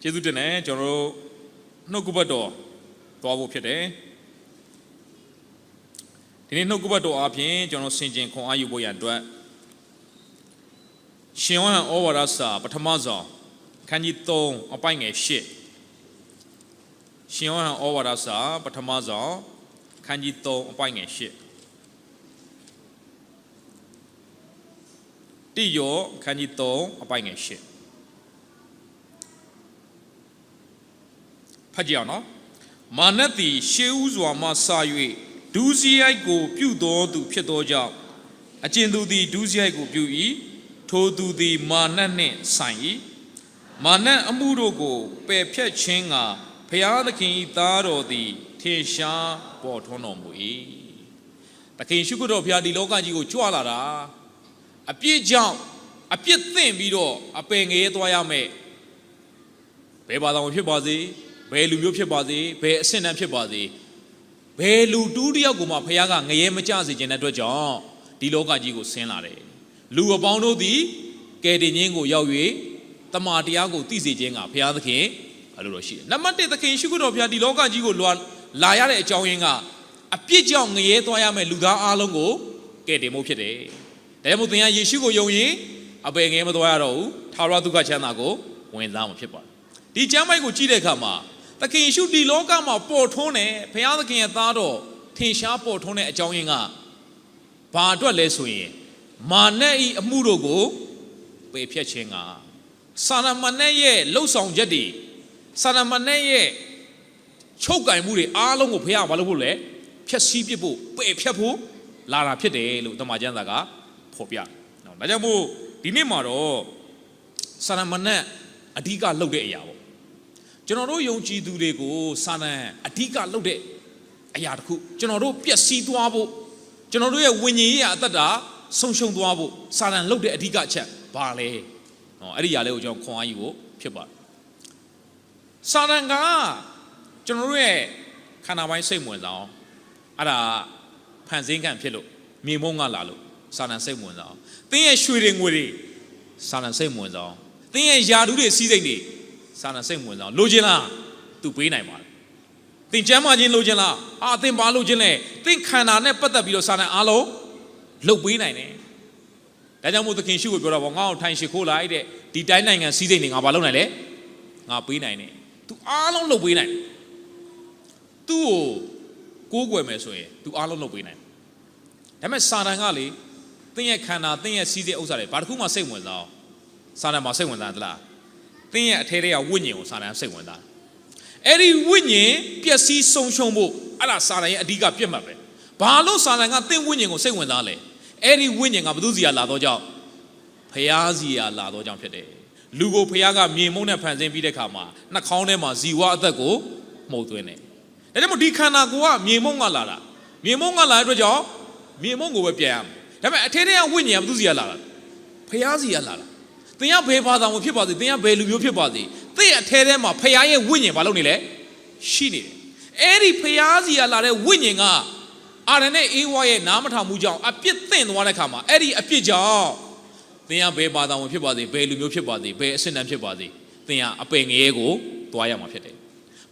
ကျေးဇူးတင်တယ်ကျွန်တော်တို့နှုတ်ကပတ်တော်သွားဖို့ဖြစ်တယ်ဒီနေ့နှုတ်ကပတ်တော်အပြင်ကျွန်တော်ဆင်ခြင်ခွန်အားယူဖို့ရန်အတွက်ရှင်ယောဟန်ဩဝါဒစာပထမဆုံးခန်းကြီး3အပိုင်းငယ်8ရှင်ယောဟန်ဩဝါဒစာပထမဆုံးခန်းကြီး3အပိုင်းငယ်8တိယောခန်းကြီး3အပိုင်းငယ်8ဖတ်ကြအောင်နော်မာနတ်သည်ရှေးဥစွာမှစာ၍ဒုစရိုက်ကိုပြုတော်သူဖြစ်သောကြောင့်အကျဉ်သူသည်ဒုစရိုက်ကိုပြု၏ထိုသူသည်မာနတ်နှင့်ဆိုင်၏မာနတ်အမှုတို့ကိုပယ်ဖြတ်ခြင်းကဘုရားသခင်၏သားတော်သည်ထင်ရှားပေါ်ထွန်းတော်မူ၏သခင်ရှုခတော်ဘုရားဒီလောကကြီးကိုကြွလာတာအပြစ်ကြောင့်အပြစ်သင့်ပြီးတော့အပင်ငရဲသွားရမယ်ဘယ်ဘာသာဝင်ဖြစ်ပါစေဘယ်လူမျိုးဖြစ်ပါစေဘယ်အဆင့်တန်းဖြစ်ပါစေဘယ်လူတူးတယောက်ကိုမှဘုရားကငရဲမကြစေခြင်းတဲ့အတွက်ကြောင့်ဒီလောကကြီးကိုဆင်းလာတယ်လူအပေါင်းတို့သည်ကယ်တင်ခြင်းကိုရောက်၍တမန်တရားကိုသိစေခြင်းကဘုရားသခင်အလိုတော်ရှိတယ်နံပါတ်1သခင်ရှုခတော်ဘုရားဒီလောကကြီးကိုလာရတဲ့အကြောင်းရင်းကအပြစ်ကြောင့်ငရဲသွားရမယ်လူသားအလုံးကိုကယ်တင်ဖို့ဖြစ်တယ်ဒါကြောင့်မို့သင်ဟာယေရှုကိုယုံရင်အပယ်ငရဲမသွားရတော့ဘူးထာဝရဒုက္ခချမ်းသာကိုဝင်စားမှာဖြစ်ပါတယ်ဒီကျမ်းပိုက်ကိုကြည့်တဲ့အခါမှာသခင်ယေရှုဒီလောကမှာပေါ်ထွန်းတယ်ဘုရားသခင်ရဲ့သားတော်ထင်ရှားပေါ်ထွန်းတဲ့အကြောင်းရင်းကဘာအတွက်လဲဆိုရင်မာနတ်ဤအမှုတို့ကိုပယ်ဖျက်ခြင်းကစာရမဏေရဲ့လှုပ်ဆောင်ချက်တွေစာရမဏေရဲ့ချုပ်ကင်မှုတွေအားလုံးကိုဘုရားဘာလို့ဖို့လဲဖျက်ဆီးပစ်ဖို့ပယ်ဖျက်ဖို့လာတာဖြစ်တယ်လို့တမန်ကျမ်းစာကဖော်ပြနော်ဒါကြောင့်မို့ဒီနေ့မှာတော့စာရမဏေအဓိကလှုပ်တဲ့အရာပေါ့ကျွန်တော်တို့ယုံကြည်သူတွေကိုစာတန်အဓိကလှုပ်တဲ့အရာတစ်ခုကျွန်တော်တို့ပျက်စီးသွားဖို့ကျွန်တော်တို့ရဲ့ဝိညာဉ်ရေးအသက်တာဆုံးရှုံးသွားဖို့စာတန်လှုပ်တဲ့အဓိကအချက်ဘာလဲနော်အဲ့ဒီຢာလေးကိုကျွန်တော်ခွန်အားယူဖို့ဖြစ်ပါတယ်စာတန်ကကျွန်တော်တို့ရဲ့ခန္ဓာပိုင်းစိတ်ဝင်စားအောင်အဲ့ဒါဖန်ဆင်းခံဖြစ်လို့မြေမုံကလာလို့စာတန်စိတ်ဝင်စားအောင်သင်ရဲ့ရွှေတွေငွေတွေစာတန်စိတ်ဝင်စားအောင်သင်ရဲ့ယာဓုတွေစီးစိမ်တွေစာတန်စိတ်ဝင်စားအောင်လိုချင်လားသူပေးနိုင်ပါတယ်သင်ကျမ်းမာခြင်းလိုချင်လားသင်ဘာလိုချင်လဲသင်ခန္ဓာနဲ့ပတ်သက်ပြီးတော့စာတန်အားလုံးလှုပ်ပေးနိုင်တယ်ဒါကြောင့်မို့သခင်ရှုကိုပြောတာပေါ့ငါ့ကိုထိုင်ရှိခိုးလိုက်တဲ့ဒီတိုင်းနိုင်ငံစီးစိမ်တွေငါဘာလုပ်နိုင်လဲငါပေးနိုင်တယ်သူအားလုံးလှုပ်ပေးနိုင်တယ်သူ့ကိုကိုးကွယ်မယ်ဆိုရင်သူအားလုံးလှုပ်ပေးနိုင်တယ်ဒါပေမဲ့စာတန်ကလေသင်ရဲ့ခန္ဓာသင်ရဲ့စီးစိမ်ဥစ္စာတွေဘာတစ်ခုမှစိတ်ဝင်စားအောင်စာတန်မှာစိတ်ဝင်စားသလားသင်ရဲ့အထဲထဲကဝိညာဉ်ကိုစာတန်စိတ်ဝင်စားအဲ့ဒီဝိညာဉ်ပျက်စီးဆုံးရှုံးဖို့အဲ့ဒါစာတန်ရဲ့အဓိကပြစ်မှတ်ပဲဘာလို့စာတန်ကသင်ဝိညာဉ်ကိုစိတ်ဝင်စားလဲအဲ့ဒီဝိညာဉ်ကဘယ်သူစီကလာတော့ကြောင့်ဖျားစီကလာတော့ကြောင့်ဖြစ်တယ်လူကိုဖျားကမြေမုံနဲ့ဖန်ဆင်းပြီးတဲ့ခါမှာနှာခေါင်းထဲမှာဇီဝအသက်ကိုမှုတ်သွင်းတယ်ဒါကြောင့်မို့ဒီခန္ဓာကိုယ်ကမြေမုံကလာတာမြေမုံကလာတဲ့အတွက်ကြောင့်မြေမုံကိုပဲပြန်ရမယ်ဒါပေမဲ့အထဲထဲကဝိညာဉ်ကဘယ်သူစီကလာတာဖျားစီကလာတာသင်ကဘယ်ဘာသာဝင်ဖြစ်ပါစေသင်ကဘယ်လူမျိုးဖြစ်ပါစေသင်အထဲထဲမှာဖျားရဲ့ဝိညာဉ်ဘာလုပ်နေလဲရှိနေတယ်အဲ့ဒီဖျားစီကလာတဲ့ဝိညာဉ်ကအာရနဲ့အေးဝါရဲ့နားမထောင်မှုကြောင့်အပြစ်သင့်သွားတဲ့ခါမှာအဲ့ဒီအပြစ်ကြောင့်သင်ကဘယ်ဘာသာဝင်ဖြစ်ပါစေဘယ်လူမျိုးဖြစ်ပါစေဘယ်အဆင့်တန်းဖြစ်ပါစေသင်ကအပင်ငရဲကိုသွားရမှာဖြစ်တယ်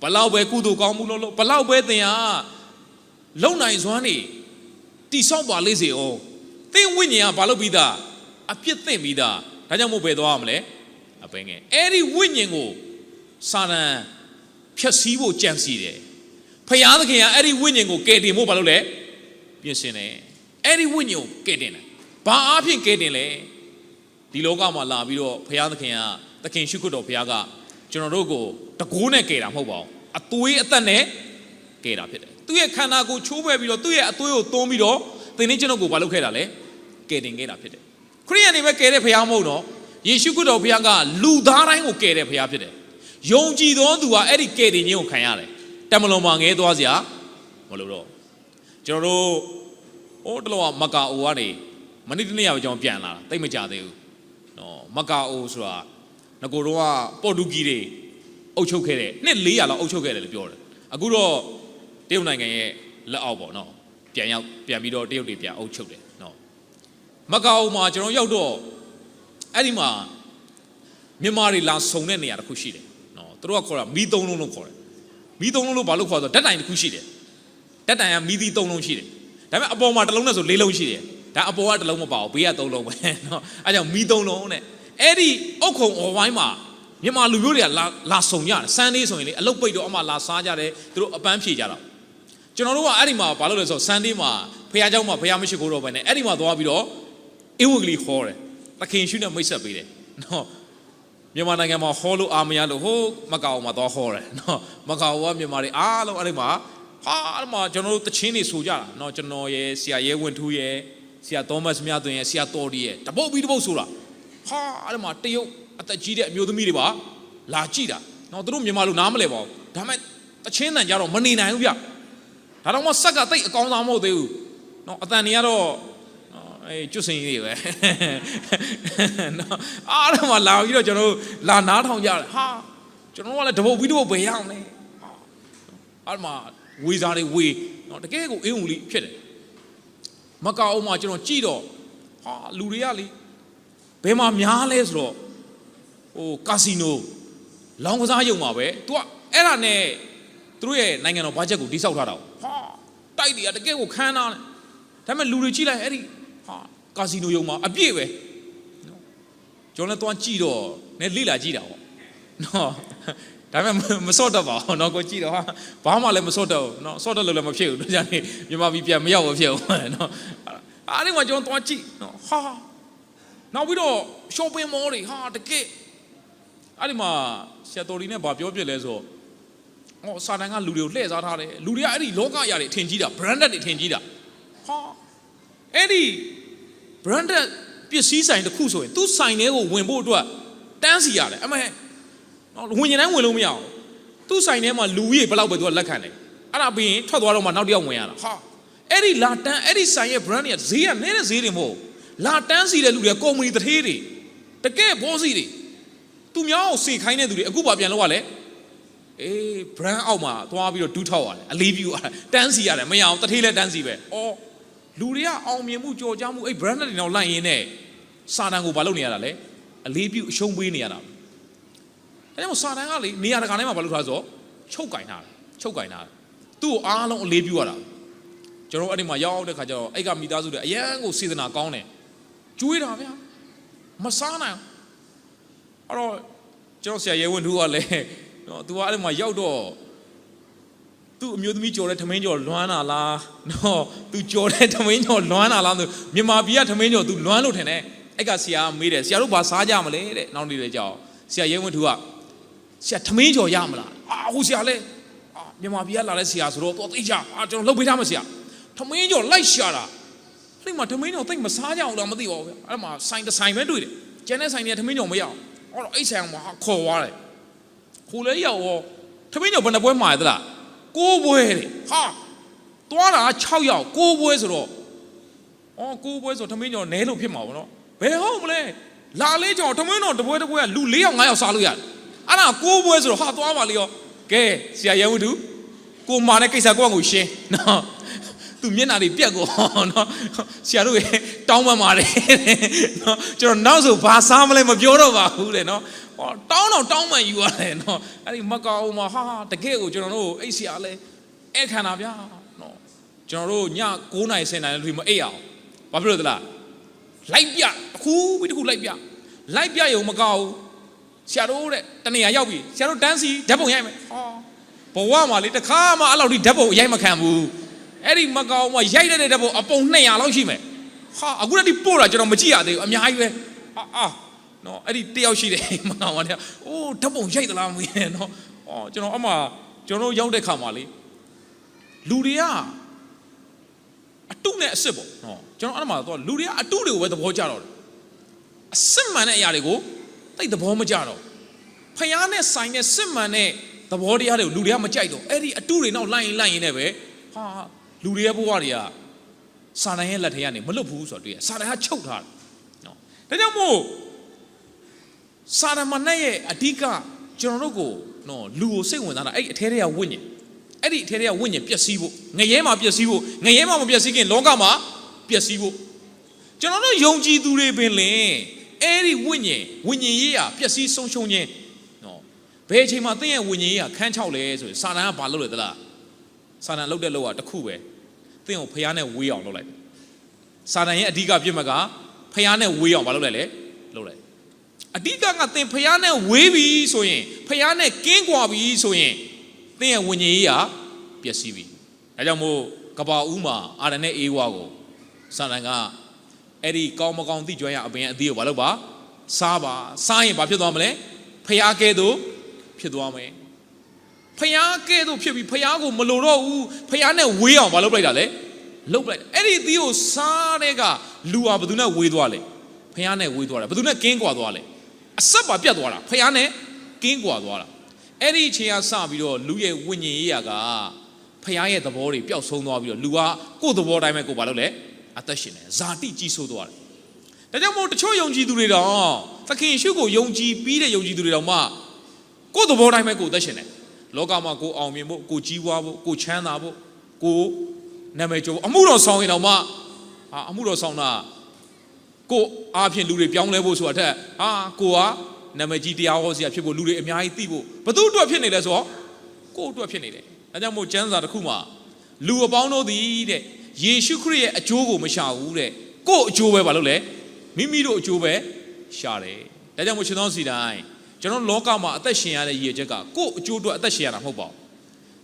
ဘလောက်ပဲကုသိုလ်ကောင်းမှုလုပ်ဘလောက်ပဲသင်ကလုံနိုင်စွမ်းနေတိဆောက်ပါလိမ့်စေအောင်သင်ဝိညာဉ်ကဘာလုပ်ပြီးသားအပြစ်သင့်ပြီးသားဒါကြောင့်မို့ဘယ်သွားရမလဲအပင်ငယ်အဲ့ဒီဝိညာဉ်ကိုစာတန်ဖျက်ဆီးဖို့ကြံစီတယ်ဖျားသခင်ကအဲ့ဒီဝိညာဉ်ကိုကယ်တင်ဖို့ဘာလုပ်လဲပြင်ဆင်တယ်အဲ့ဒီဝိညာဉ်ကိုကယ်တင်တယ်ဘာအားဖြင့်ကယ်တင်လဲဒီလောကမှာလာပြီးတော့ဖျားသခင်ကသခင်ရှုခတ်တော်ဖျားကကျွန်တော်တို့ကိုတကိုးနဲ့ကယ်တာမဟုတ်ပါဘူးအသွေးအသက်နဲ့ကယ်တာဖြစ်တယ်သူ့ရဲ့ခန္ဓာကိုချိုးပဲပြီးတော့သူ့ရဲ့အသွေးကိုသွန်းပြီးတော့သင်နဲ့ကျွန်တော်ကိုဘာလုပ်ခဲ့တာလဲကယ်တင်ခဲ့တာဖြစ်တယ်ခရိယန်တွေပဲကယ်တဲ့ဖခင်မဟုတ်တော့ယေရှုခရစ်တော်ဖခင်ကလူသားတိုင်းကိုကယ်တဲ့ဖခင်ဖြစ်တယ်ယုံကြည်သောသူကအဲ့ဒီကယ်တင်ခြင်းကိုခံရတယ်တမလွန်မှာငဲသွားစရာမလိုတော့ကျွန်တော်တို့တလောကမကာအိုကနေမနေ့တနေ့ပဲကျွန်တော်ပြန်လာတာတိတ်မကြသေးဘူးနော်မကာအိုဆိုတာငကိုတော့ကပေါ်တူဂီတွေအုပ်ချုပ်ခဲ့တဲ့နှစ်400လောက်အုပ်ချုပ်ခဲ့တယ်လို့ပြောတယ်အခုတော့တရုတ်နိုင်ငံရဲ့လက်အောက်ပေါ့နော်ပြန်ပြီးတော့တရုတ်တွေပြန်အုပ်ချုပ်တယ်နော်မကာအိုမှာကျွန်တော်ရောက်တော့အဲ့ဒီမှာမြန်မာတွေလာဆုံတဲ့နေရာတစ်ခုရှိတယ်နော် သူတို့ကခေါ်တာမီးသုံးလုံးလို့ခေါ်တယ်မီးသုံးလုံးလို့ဘာလို့ခေါ်ဆိုဓာတ်တိုင်တစ်ခုရှိတယ်ဓာတ်တိုင်ကမီးသီးသုံးလုံးရှိတယ်ဒါပေမဲ့အပေါ်မှာတစ်လုံးနဲ့ဆိုလေးလုံးရှိတယ်ဒါအပေါ်ကတစ်လုံးမပါဘူးဘေးကသုံးလုံးပဲနော်အဲကြောင့်မီးသုံးလုံးနဲ့အဲ့ဒီအုတ်ခုံအော်ဝိုင်းမှာမြန်မာလူမျိုးတွေကလာစုံကြတယ်စမ်းလေးဆိုရင်လေအလုတ်ပိတ်တော့အမှလာစားကြတယ်သူတို့အပန်းဖြေကြတာကျွန်တော်တို့ကအဲ့ဒီမှာဘာလို့လဲဆိုတော့စမ်းလေးမှာဖះเจ้าမှာဖះမရှိခိုးတော့ပဲနဲ့အဲ့ဒီမှာသွားပြီးတော့အဝတ်ကလေးခေါ်တယ်သခင်ရှုနဲ့မိတ်ဆက်ပေးတယ်နော်မြန်မာနိုင်ငံမှာဟောလို့အာမရလို့ဟိုမကောက်မှာသွားဟောတယ်နော်မကောက်ကမြန်မာတွေအားလုံးအဲ့ဒီမှာအဲ့မှာကျွန်တော်တို့တချင်းတွေဆိုကြတာနော်ကျွန်တော်ရဲ့ဆရာရဲဝင်းထူးရဲ့ဆရာသောမတ်မြတ်သွင်ရဲ့ဆရာတော်ဒီရဲ့တပုတ်ပြီးတပုတ်ဆိုတာအဲ့ဒီမှာတရုတ်အသက်ကြီးတဲ့အမျိုးသမီးတွေပါလာကြည့်တာနော်သူတို့မြန်မာလူနားမလဲပါဘူးဒါပေမဲ့တချင်းတန်ကြတော့မနေနိုင်ဘူးဗျဒါတော့မှဆက်ကတိတ်အကောင်းသားမဟုတ်သေးဘူးနော်အတန်တွေကတော့ကျွတ်စင်ကြီးတွေပဲနော်အားလုံးကလာပြီးတော့ကျွန်တော်တို့လာနားထောင်ကြတယ်ဟာကျွန်တော်ကလည်းတပုတ်ပြီးတပုတ်ပဲရအောင်လေအဲ့မှာဝေစားတွေဝေနော်တကယ်ကိုအင်းဦးလေးဖြစ်တယ်မကောက်အောင်မှကျွန်တော်ကြည့်တော့ဟာလူတွေကလေဘယ်မှာများလဲဆိုတော့ဟိုကာစီနိုလောင်းကစားရုံမှာပဲ तू ကအဲ့ဒါနဲ့သူတို့ရဲ့နိုင်ငံတော်ဘတ်ဂျက်ကိုတိစောက်ထားတာဟာတိုက်တွေကတကယ်ကိုခမ်းနားတယ်ဒါပေမဲ့လူတွေကြည့်လိုက်အဲ့ဒီဟာကာစီနိုရုံမှာအပြည့်ပဲနော်ကျွန်တော်လည်းသွားကြည့်တော့နဲ့လိလာကြည့်တာပေါ့နော်ဒါပေမဲ့မစော့တတ်ပါဘူးနော်ကိုကြည့်တော့ဟာဘာမှလည်းမစော့တတ်ဘူးနော်စော့တတ်လို့လည်းမဖြစ်ဘူးတို့ကြောင့်မြန်မာပြည်ပြန်မရောက်ဘူးဖြစ်ဘူးနော်အဲ့ဒီမှာကျွန်တော်သွားကြည့်နော်ဟာနောက်ပြီးတော့ shopping mall တွေဟာတကယ်အဲ့ဒီမှာဆရာတော်ဒီနဲ့ဗာပြောပြလဲဆိုစာတန်ကလူတွေကိုလှည့်စားထားတယ်လူတွေကအဲ့ဒီလောကအရာတွေထင်ကြီးတာ branded တွေထင်ကြီးတာဟာအဲ့ဒီ branded ပစ္စည်းဆိုင်တစ်ခုဆိုရင်သူ့ဆိုင်ထဲကိုဝင်ဖို့အတွက်တန်းစီရတယ်အမေနော်ဝင်ရင်တိုင်းဝင်လို့မရအောင်သူ့ဆိုင်ထဲမှာလူကြီးဘယ်လောက်ပဲသူကလက်ခံတယ်အဲ့ဒါပြီးရင်ထွက်သွားတော့မှနောက်တစ်ယောက်ဝင်ရတာဟာအဲ့ဒီလာတန်းအဲ့ဒီဆိုင်ရဲ့ brand တွေကဈေးကနည်းတဲ့ဈေးတွေမဟုတ်လာတန်းစီတဲ့လူတွေကကုမ္ပဏီတထေးတွေတကယ်ဘောစီတွေသူများကိုစေခိုင်းတဲ့သူတွေအခုပါပြန်လို့ရလဲအေး brand အောက်မှာသွားပြီးတော့ဒူးထောက်ရတယ်အလေးပြုရတယ်တန်းစီရတယ်မရအောင်တထေးလည်းတန်းစီပဲအော်လူတွေကအောင်မြင်မှုကြော်ကြားမှုအဲ့ brand တွေတော့လိုက်ရင်းနဲ့စာတန်ကိုဘာလုပ်နေရတာလဲအလေးပြုအရှုံးပေးနေရတာဒါကြောင့်စာတန်ကလေနေရာတကာထဲမှာဘာလုပ်ထားဆိုချုပ်ကင်ထားတယ်ချုပ်ကင်ထားတယ်သူ့ကိုအားလုံးအလေးပြုရတာကျွန်တော်အဲ့ဒီမှာရောက်တဲ့ခါကျတော့အဲ့ကမိသားစုတွေအရန်ကိုစေတနာကောင်းတယ်ကျွေးတာဗျာမစားနိုင်အဲ့တော့ကျွန်တော်ဆရာရဲဝင်းထူးကလည်းနော်သူကအဲ့ဒီမှာရောက်တော့သူ့အမျိုးသမီးကြော်တဲ့ထမင်းကြော်လွမ်းတာလားနော်သူကြော်တဲ့ထမင်းကြော်လွမ်းတာလားဆိုမြန်မာပြည်ကထမင်းကြော်သူလွမ်းလို့ထင်တယ်အဲ့ကဆရာမေးတယ်ဆရာတို့ဘာစားကြမလဲတဲ့နောက်နေ့လေကြောက်ဆရာရဲဝင်းထူးကဆရာထမင်းကြော်ရမလားဟိုဆရာလဲမြန်မာပြည်ကလာတဲ့ဆရာဆိုတော့တော်သိကြကျွန်တော်လှုပ်ပေးထားမှာဆရာထမင်းကြော်လိုက်ရှာတာအဲ့မှာထမင်းကြော်သိမစားကြအောင်တော့မသိပါဘူးဗျအဲ့မှာဆိုင်တစ်ဆိုင်ပဲတွေ့တယ်ကျန်တဲ့ဆိုင်တွေကထမင်းကြော်မရအောင်အဲ့တော့အဲ့ဆိုင်မှာခေါ်သွားတယ်ခိုးလဲရောက်ရောထမင်းကြော်ဘယ်နှပွဲမှာရသလား9ပွဲတဲ့ဟာသွားတာ6ရောက်9ပွဲဆိုတော့9ပွဲဆိုထမင်းကြော်နဲလို့ဖြစ်မှာပေါ့နော်ဘယ်ဟုတ်မလဲလာလေးကြော်ထမင်းကြော်တစ်ပွဲတစ်ပွဲကလူ4ယောက်5ယောက်စားလို့ရတယ်အဲ့ဒါ9ပွဲဆိုတော့ဟာသွားပါလေရောကဲဆရာရဲဝတ္ထုကိုမာနဲ့ကိစ္စကိုယ့်ကိုရှင်းနော်သူမျက်နှာတွေပြက်ကိုနော်ဆရာတို့ရေတောင်းပန်ပါတယ်နော်ကျွန်တော်နောက်ဆိုဘာစားမလဲမပြောတော့ပါဘူးတဲ့နော်တောင်းပန်ယူရတယ်နော်အဲ့ဒီမကောက်မှာဟာတကယ်ကိုကျွန်တော်တို့အိတ်ဆရာလဲအဲ့ခန္ဓာဗျာနော်ကျွန်တော်တို့ည9:00 10:00လူတွေမအိတ်အောင်ဘာဖြစ်လို့သလားလိုက်ပြတစ်ခုပြီးတစ်ခုလိုက်ပြရုံမကောက်ဘူးဆရာတို့တဲ့တနေရာရောက်ပြီဆရာတို့တန်းစီဓာတ်ပုံရိုက်မယ်ဘဝမှာလေတခါမှအဲ့လောက်ထိဓာတ်ပုံရိုက်မခံဘူးအဲ့ဒီမကောက်မှာရိုက်တဲ့ဓာတ်ပုံအပုံ200လောက်ရှိမယ်ဟာအခုတည်းပို့တာကျွန်တော်မကြည့်ရသေးဘူးအများကြီးပဲနော်အဲ့ဒီတယောက်ရှိတယ်မကောက်မှာတဲ့အိုးဓာတ်ပုံရိုက်သလားမသိနဲ့နော်ကျွန်တော်အမှကျွန်တော်ရောက်တဲ့ခါမှာလေလူတွေကအတုနဲ့အစ်စ်ပေါ့နော်ကျွန်တော်အဲ့မှာတော့လူတွေကအတုတွေကိုပဲသဘောကျတော့တယ်အစစ်မှန်တဲ့အရာတွေကိုတိတ်သဘောမကျတော့ဖျားနဲ့ဆိုင်နဲ့စစ်မှန်တဲ့သဘောတရားတွေကိုလူတွေကမကြိုက်တော့အဲ့ဒီအတုတွေနောက်လိုက်ရင်နဲ့ပဲဟာလူတွေရဲ့ဘဝတွေကစာတန်ရဲ့လက်ထဲကနေမလွတ်ဘူးဆိုတော့တွေ့ရစာတန်ကချုပ်ထားတယ်နော်ဒါကြောင့်မို့စာတန်မနဲ့ရဲ့အဓိကကျွန်တော်တို့ကိုနော်လူကိုစိတ်ဝင်စားတာအဲ့အထဲထဲကဝိညာဉ်အဲ့ဒီအထဲထဲကဝိညာဉ်ပျက်စီးဖို့ငရဲမှာပျက်စီးဖို့ငရဲမှာမပျက်စီးခင်လောကမှာပျက်စီးဖို့ကျွန်တော်တို့ယုံကြည်သူတွေပင်လင်အဲ့ဒီဝိညာဉ်ရေးရာပျက်စီးဆုံးရှုံးခြင်းနော် ဘယ်အချိန်မှာသင်ရဲ့ဝိညာဉ်ကြီးကခန်းချောက်လဲဆိုရင်စာတန်ကဘာလုပ်လဲသလားစာတန်လုပ်တဲ့လောကတစ်ခုပဲသင်ကိုဖခင်နဲ့ဝေးအောင်လုပ်လိုက်စာတန်ရဲ့အဓိကပြစ်မှတ်ကဖခင်နဲ့ဝေးအောင်ဘာလုပ်လိုက်လဲလုပ်လိုက်အဓိကကသင်ဖခင်နဲ့ဝေးပြီဆိုရင်ဖခင်နဲ့ကင်းကွာပြီဆိုရင်သင်ရဲ့ဝိညာဉ်ကြီးကပျက်စီးပြီဒါကြောင့်မို့ကဘာဦးမှာအာရနဲ့အေးဝါကိုစာတန်ကအဲ့ဒီကောင်းမကောင်းသိကြွရအပင်အသီးကိုဘာလုပ်ပါစားပါစားရင်ဘာဖြစ်သွားမလဲဖခင်ကဲသို့ဖြစ်သွားမယ်ဖျားကဲတော့ဖြစ်ပြီးဖျားကိုမလိုတော့ဘူးဖျားနဲ့ဝေးအောင်မလုပ်လိုက်တာလေလုပ်လိုက်အဲ့ဒီသီးကိုစားတဲ့ကလူဟာဘယ်သူနဲ့ဝေးသွားလဲဖျားနဲ့ဝေးသွားတယ်ဘယ်သူနဲ့ကင်းကွာသွားလဲအဆက်ပါပြတ်သွားတာဖျားနဲ့ကင်းကွာသွားတာအဲ့ဒီအချိန်ကစပြီးတော့လူရဲ့ဝိညာဉ်ရေးရာကဖျားရဲ့သဘောတွေပျောက်ဆုံးသွားပြီးတော့လူကကိုယ့်သဘောတိုင်းပဲကိုယ်ဘာလုပ်လဲအသက်ရှင်တယ်ဇာတိကြီးဆိုးသွားတယ်ဒါကြောင့်မို့တချို့ယုံကြည်သူတွေတော့သခင်ယေရှုကိုယုံကြည်ပြီးတဲ့ယုံကြည်သူတွေတော့မှကိုယ့်သဘောတိုင်းပဲကိုယ်အသက်ရှင်တယ်လောကမှာကိုအောင်မြင်ဖို့ကိုကြီးပွားဖို့ကိုချမ်းသာဖို့ကိုနာမည်ကျော်ဖို့အမှုတော်ဆောင်ရင်တော့မှအမှုတော်ဆောင်တာကိုအားဖြင့်လူတွေပြောင်းလဲဖို့ဆိုတာထက်ကိုကနာမည်ကြီးတရားဟောဆရာဖြစ်ဖို့လူတွေအများကြီးသိဖို့ဘသူအတွက်ဖြစ်နေလဲဆိုတော့ကိုအတွက်ဖြစ်နေတယ်ဒါကြောင့်မို့ကျမ်းစာတစ်ခုမှာလူအပေါင်းတို့သည်တဲ့ယေရှုခရစ်ရဲ့အကျိုးကိုမရှာဘူးတဲ့ကိုအကျိုးပဲဘာလို့လဲမိမိတို့အကျိုးပဲရှာတယ်ဒါကြောင့်မို့ရှင်သောစီတိုင်းကျွန်တော်လောကမှာအသက်ရှင်ရတဲ့ရည်ရွယ်ချက်ကကိုယ့်အကျိုးအတွက်အသက်ရှင်ရတာမဟုတ်ပါဘူ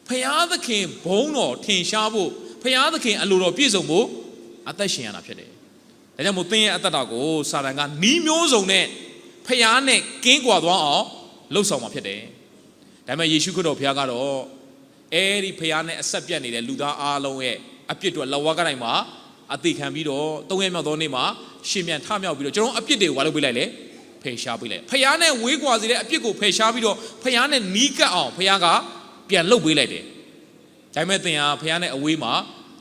းဖခင်သခင်ဘုန်းတော်ထင်ရှားဖို့ဖခင်သခင်အလိုတော်ပြည့်စုံဖို့အသက်ရှင်ရတာဖြစ်တယ်ဒါကြောင့်မို့သင်ရဲ့အသက်တာကိုစာတန်ကနီးမျိုးစုံနဲ့ဖခင်နဲ့ကင်းကွာသွားအောင်လှုပ်ဆောင်မှာဖြစ်တယ်ဒါပေမဲ့ယေရှုခရစ်တော်ဖခင်ကတော့အဲ့ဒီဖခင်နဲ့အဆက်ပြတ်နေတဲ့လူသားအားလုံးရဲ့အပြစ်တွေလက်ဝါးကတိုင်းမှာအသေးခံပြီးတော့၃ရက်မြောက်သောနေ့မှာရှင်ပြန်ထမြောက်ပြီးတော့ကျွန်တော်အပြစ်တွေကိုဘာလုပ်ပေးလိုက်လဲဖယ်ရှားပေးလိုက်ဖျားနဲ့ဝေးကွာစေတဲ့အပြစ်ကိုဖယ်ရှားပြီးတော့ဖျားနဲ့နီးကပ်အောင်ဖျားကပြန်လှုပ်ပေးလိုက်တယ်ဒါပေမဲ့သင်ဟာဖျားနဲ့အဝေးမှာ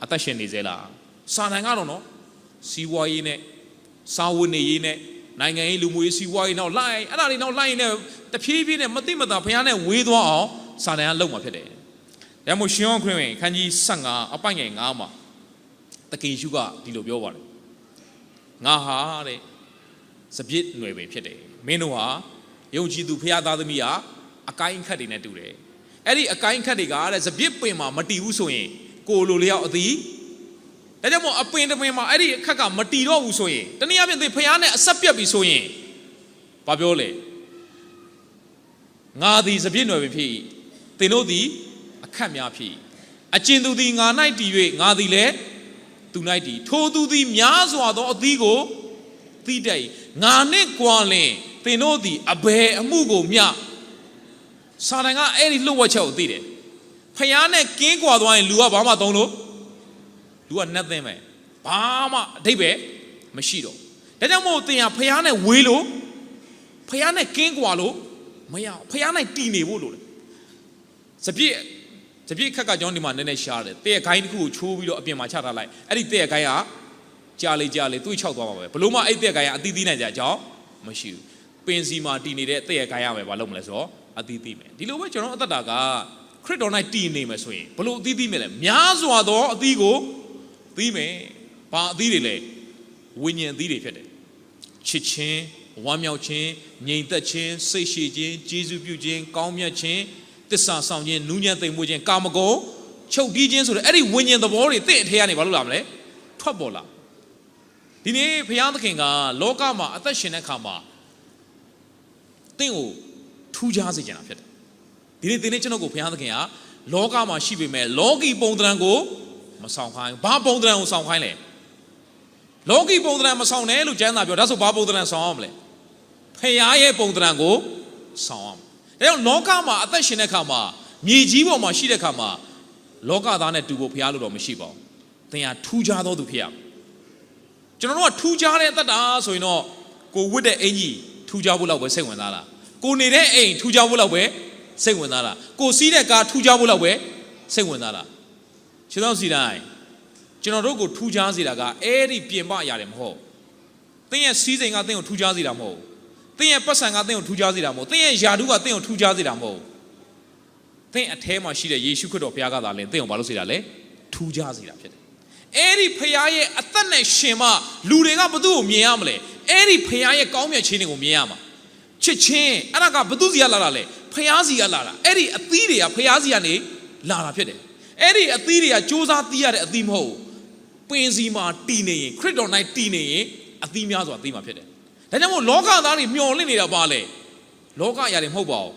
အသက်ရှင်နေသေးလားစာတန်ကတော့နော်စီးပွားရေးနဲ့စာဝတ်နေရေးနဲ့နိုင်ငံရေးလူမှုရေးစီးပွားရေးနောက်လိုက်အဲ့ဒါတွေနောက်လိုက်နေတဖြည်းဖြည်းနဲ့မသိမသာဖျားနဲ့ဝေးသွားအောင်စာတန်ကလှုပ်မှာဖြစ်တယ်ဒါမှမဟုတ်ရှင်ယောဟန်ခရစ်ဝင်ခန်းကြီး15အပိုင်ငယ်9မှာသခင်ယေရှုကဒီလိုပြောပါတယ်ငါဟာတဲ့စပြစ်ຫນွယ်ပင်ဖြစ်တယ်မင်းတို့ဟာယုံကြည်သူဖခင်သားသမီးဟာအကိုင်းခတ်တွေနဲ့တူတယ်အဲ့ဒီအကိုင်းခတ်တွေကတဲ့စပြစ်ပင်မှာမတီးဘူးဆိုရင်ကိုလိုလျောက်အသီးဒါကြောင့်မို့အပင်တစ်ပင်မှာအဲ့ဒီအခက်ကမတီးတော့ဘူးဆိုရင်တနည်းအားဖြင့်သင်ဖခင်နဲ့အဆက်ပြတ်ပြီဆိုရင်ဘာပြောလဲငါသည်စပြစ်ຫນွယ်ပင်ဖြစ်သင်တို့သည်အခက်များဖြစ်အကျဉ်သူသည်ငါ၌တည်၍ငါသည်လည်းသူ၌တည်ထိုသူသည်များစွာသောအသီးကိုသိတတ်ငါနဲ့ကွာလင်သင်တို့သည်အဘယ်အမှုကိုမျှစာတန်ကအဲ့ဒီလှုပ်ဝက်ချက်ကိုသိတယ်ဖျားနဲ့ကင်းကွာသွားရင်လူကဘာမှသုံးလို့လူကနှက်သိမ်းမယ်ဘာမှအဓိပ္ပာယ်မရှိတော့ဒါကြောင့်မို့သင်ဟာဖျားနဲ့ဝေးလို့ဖျားနဲ့ကင်းကွာလို့မရဖျားနဲ့တည်နေဖို့လို့လေစပြည့်ခက်ကကြောင်းဒီမှာနည်းနည်းရှားတယ်တဲ့ခိုင်းတစ်ခုကိုချိုးပြီးတော့အပြင်မှာချထားလိုက်အဲ့ဒီတဲ့ခိုင်းကကြာလေတွေးချောက်သွားမှာပဲဘလို့မှအဲ့တဲ့ခိုင်းကအသီးသီးနိုင်ကြအကြောင်းမရှိဘူးပင်စီမှာတည်နေတဲ့တဲ့ခိုင်းရမယ်ဘာလို့မလဲဆိုတော့အသီးသီးမယ်ဒီလိုပဲကျွန်တော်အသက်တာကခရစ်တော်၌တည်နေမယ်ဆိုရင်ဘလို့အသီးသီးမယ်လဲများစွာသောအသီးကိုသီးမယ်ဘာအသီးတွေလဲဝိညာဉ်အသီးတွေဖြစ်တယ်ချစ်ခြင်းဝမ်းမြောက်ခြင်းငြိမ်သက်ခြင်းစိတ်ရှည်ခြင်းကျေးဇူးပြုခြင်းကောင်းမြတ်ခြင်းသစ္စာဆောင်ခြင်းနူးညံ့သိမ်မွေ့ခြင်းကာမဂုဏ်ချုပ်တီးခြင်းဆိုတဲ့အဲ့ဒီဝိညာဉ်သဘောတွေတင့်အထဲကနေဘာလို့လာမလဲထွက်ပေါ်လာဒီနေ့ဘုရားသခင်ကလောကမှာအသက်ရှင်တဲ့အခါမှာတင့်ကိုထူးခြားစေချင်တာဖြစ်တယ်ဒီနေ့ကျွန်တော်ကိုဘုရားသခင်ကလောကမှာရှိပေမဲ့လောကီပုံသဏ္ဍာန်ကိုမဆောင်ခိုင်းဘာပုံသဏ္ဍာန်ကိုဆောင်ခိုင်းလဲလောကီပုံသဏ္ဍာန်မဆောင်နဲ့လို့ကျမ်းစာပြောဒါဆိုဘာပုံသဏ္ဍာန်ဆောင်အောင်မလဲဖခင်ရဲ့ပုံသဏ္ဍာန်ကိုဆောင်အောင်ဒါကြောင့်လောကမှာအသက်ရှင်တဲ့အခါမှာမြေကြီးပေါ်မှာရှိတဲ့အခါမှာလောကသားနဲ့တူဖို့ဘုရားလိုတော့မရှိပါဘူးသင်ဟာထူးခြားသောသူဖြစ်ရကျွန်တော်တို့ကထူးခြားတဲ့အသက်တာဆိုရင်တော့ကိုဝတ်တဲ့အင်ကြီးထူးခြားဖို့လောက်ပဲစိတ်ဝင်စားတာကိုနေတဲ့အိမ်ထူးခြားဖို့လောက်ပဲစိတ်ဝင်စားတာကိုစီးတဲ့ကားထူးခြားဖို့လောက်ပဲစိတ်ဝင်စားတာခြေတော်စီတိုင်းကျွန်တော်တို့ကိုထူးခြားစေတာကအဲ့ဒီပြင်ပရတယ်မဟုတ်သင်ရဲ့စီးစိမ်ကသင်ကိုထူးခြားစေတာမဟုတ်သင်ရဲ့ပတ်စံကသင်ကိုထူးခြားစေတာမဟုတ်သင်ရဲ့ယာတုကသင်ကိုထူးခြားစေတာမဟုတ်သင်အထဲမှာရှိတဲ့ယေရှုခရစ်တော်ဘုရားကသာလင်သင်ကိုဘာလို့စေတာလဲထူးခြားစေတာဖြစ်တယ်အဲ့ဒီဖခင်ရဲ့အသက်နဲ့ရှင်မလူတွေကဘသူ့ကိုမြင်ရမလဲအဲ့ဒီဖခင်ရဲ့ကောင်းမြတ်ခြင်းတွေကိုမြင်ရမှာ ချစ်ချင်းအဲ့ဒါကဘသူစီကလာတာလဲဖျားစီကလာတာအဲ့ဒီအသီးတွေကဖျားစီကနေလာတာဖြစ်တယ်အဲ့ဒီအသီးတွေကစူးစမ်းသိရတဲ့အသီးမဟုတ်ပင်စီမှာတီနေရင်ခရစ်တော်၌တီနေရင်အသီးများစွာသိမှာဖြစ်တယ်ဒါကြောင့်မို့လောကသားတွေမျောလင့်နေတာပါလေလောကအရာတွေမဟုတ်ပါဘူး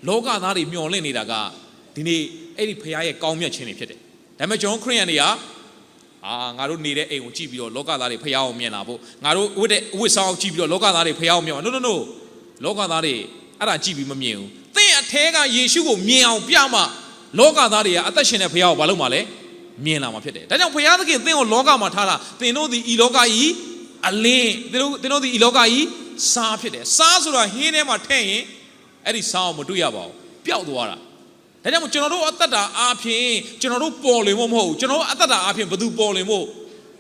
လောကသားတွေမျောလင့်နေတာကဒီနေ့အဲ့ဒီဖျားရဲ့ကောင်းမြတ်ခြင်းတွေဖြစ်တယ်ဒါပေမဲ့ကျွန်တော်ခရစ်ယာန်တွေကငါတို့နေတဲ့အိမ်ကိုကြည့်ပြီးတော့လောကသားတွေဖျားအောင်မြင်လာဖို့ငါတို့ဝတ်တဲ့ဝတ်ဆောင်ကြည့်ပြီးတော့လောကသားတွေဖျားအောင်မြင်အောင် no လောကသားတွေအဲ့ဒါကြည့်ပြီးမမြင်ဘူးသင်အထဲကယေရှုကိုမြင်အောင်ပြမှလောကသားတွေကအသက်ရှင်တဲ့ဖျားကိုဘာလို့မှလဲမြင်လာမှာဖြစ်တယ်ဒါကြောင့်ဖျားသခင်သင်ကိုလောကမှာထားတာသင်တို့ဒီဤလောကကြီးအလင်းသင်တို့ဒီဤလောကကြီးစားဖြစ်တယ်စားဆိုတာဟင်းထဲမှာထည့်ရင်အဲ့ဒီစားအောင်မတွေ့ရပါဘူးပျောက်သွားတာဒါကြောင့်ကျွန်တော်တို့အသက်တာအားဖြင့်ကျွန်တော်တို့ပေါ်လွင်ဖို့မဟုတ်ဘူးကျွန်တော်တို့အသက်တာအားဖြင့်ဘယ်သူပေါ်လွင်ဖို့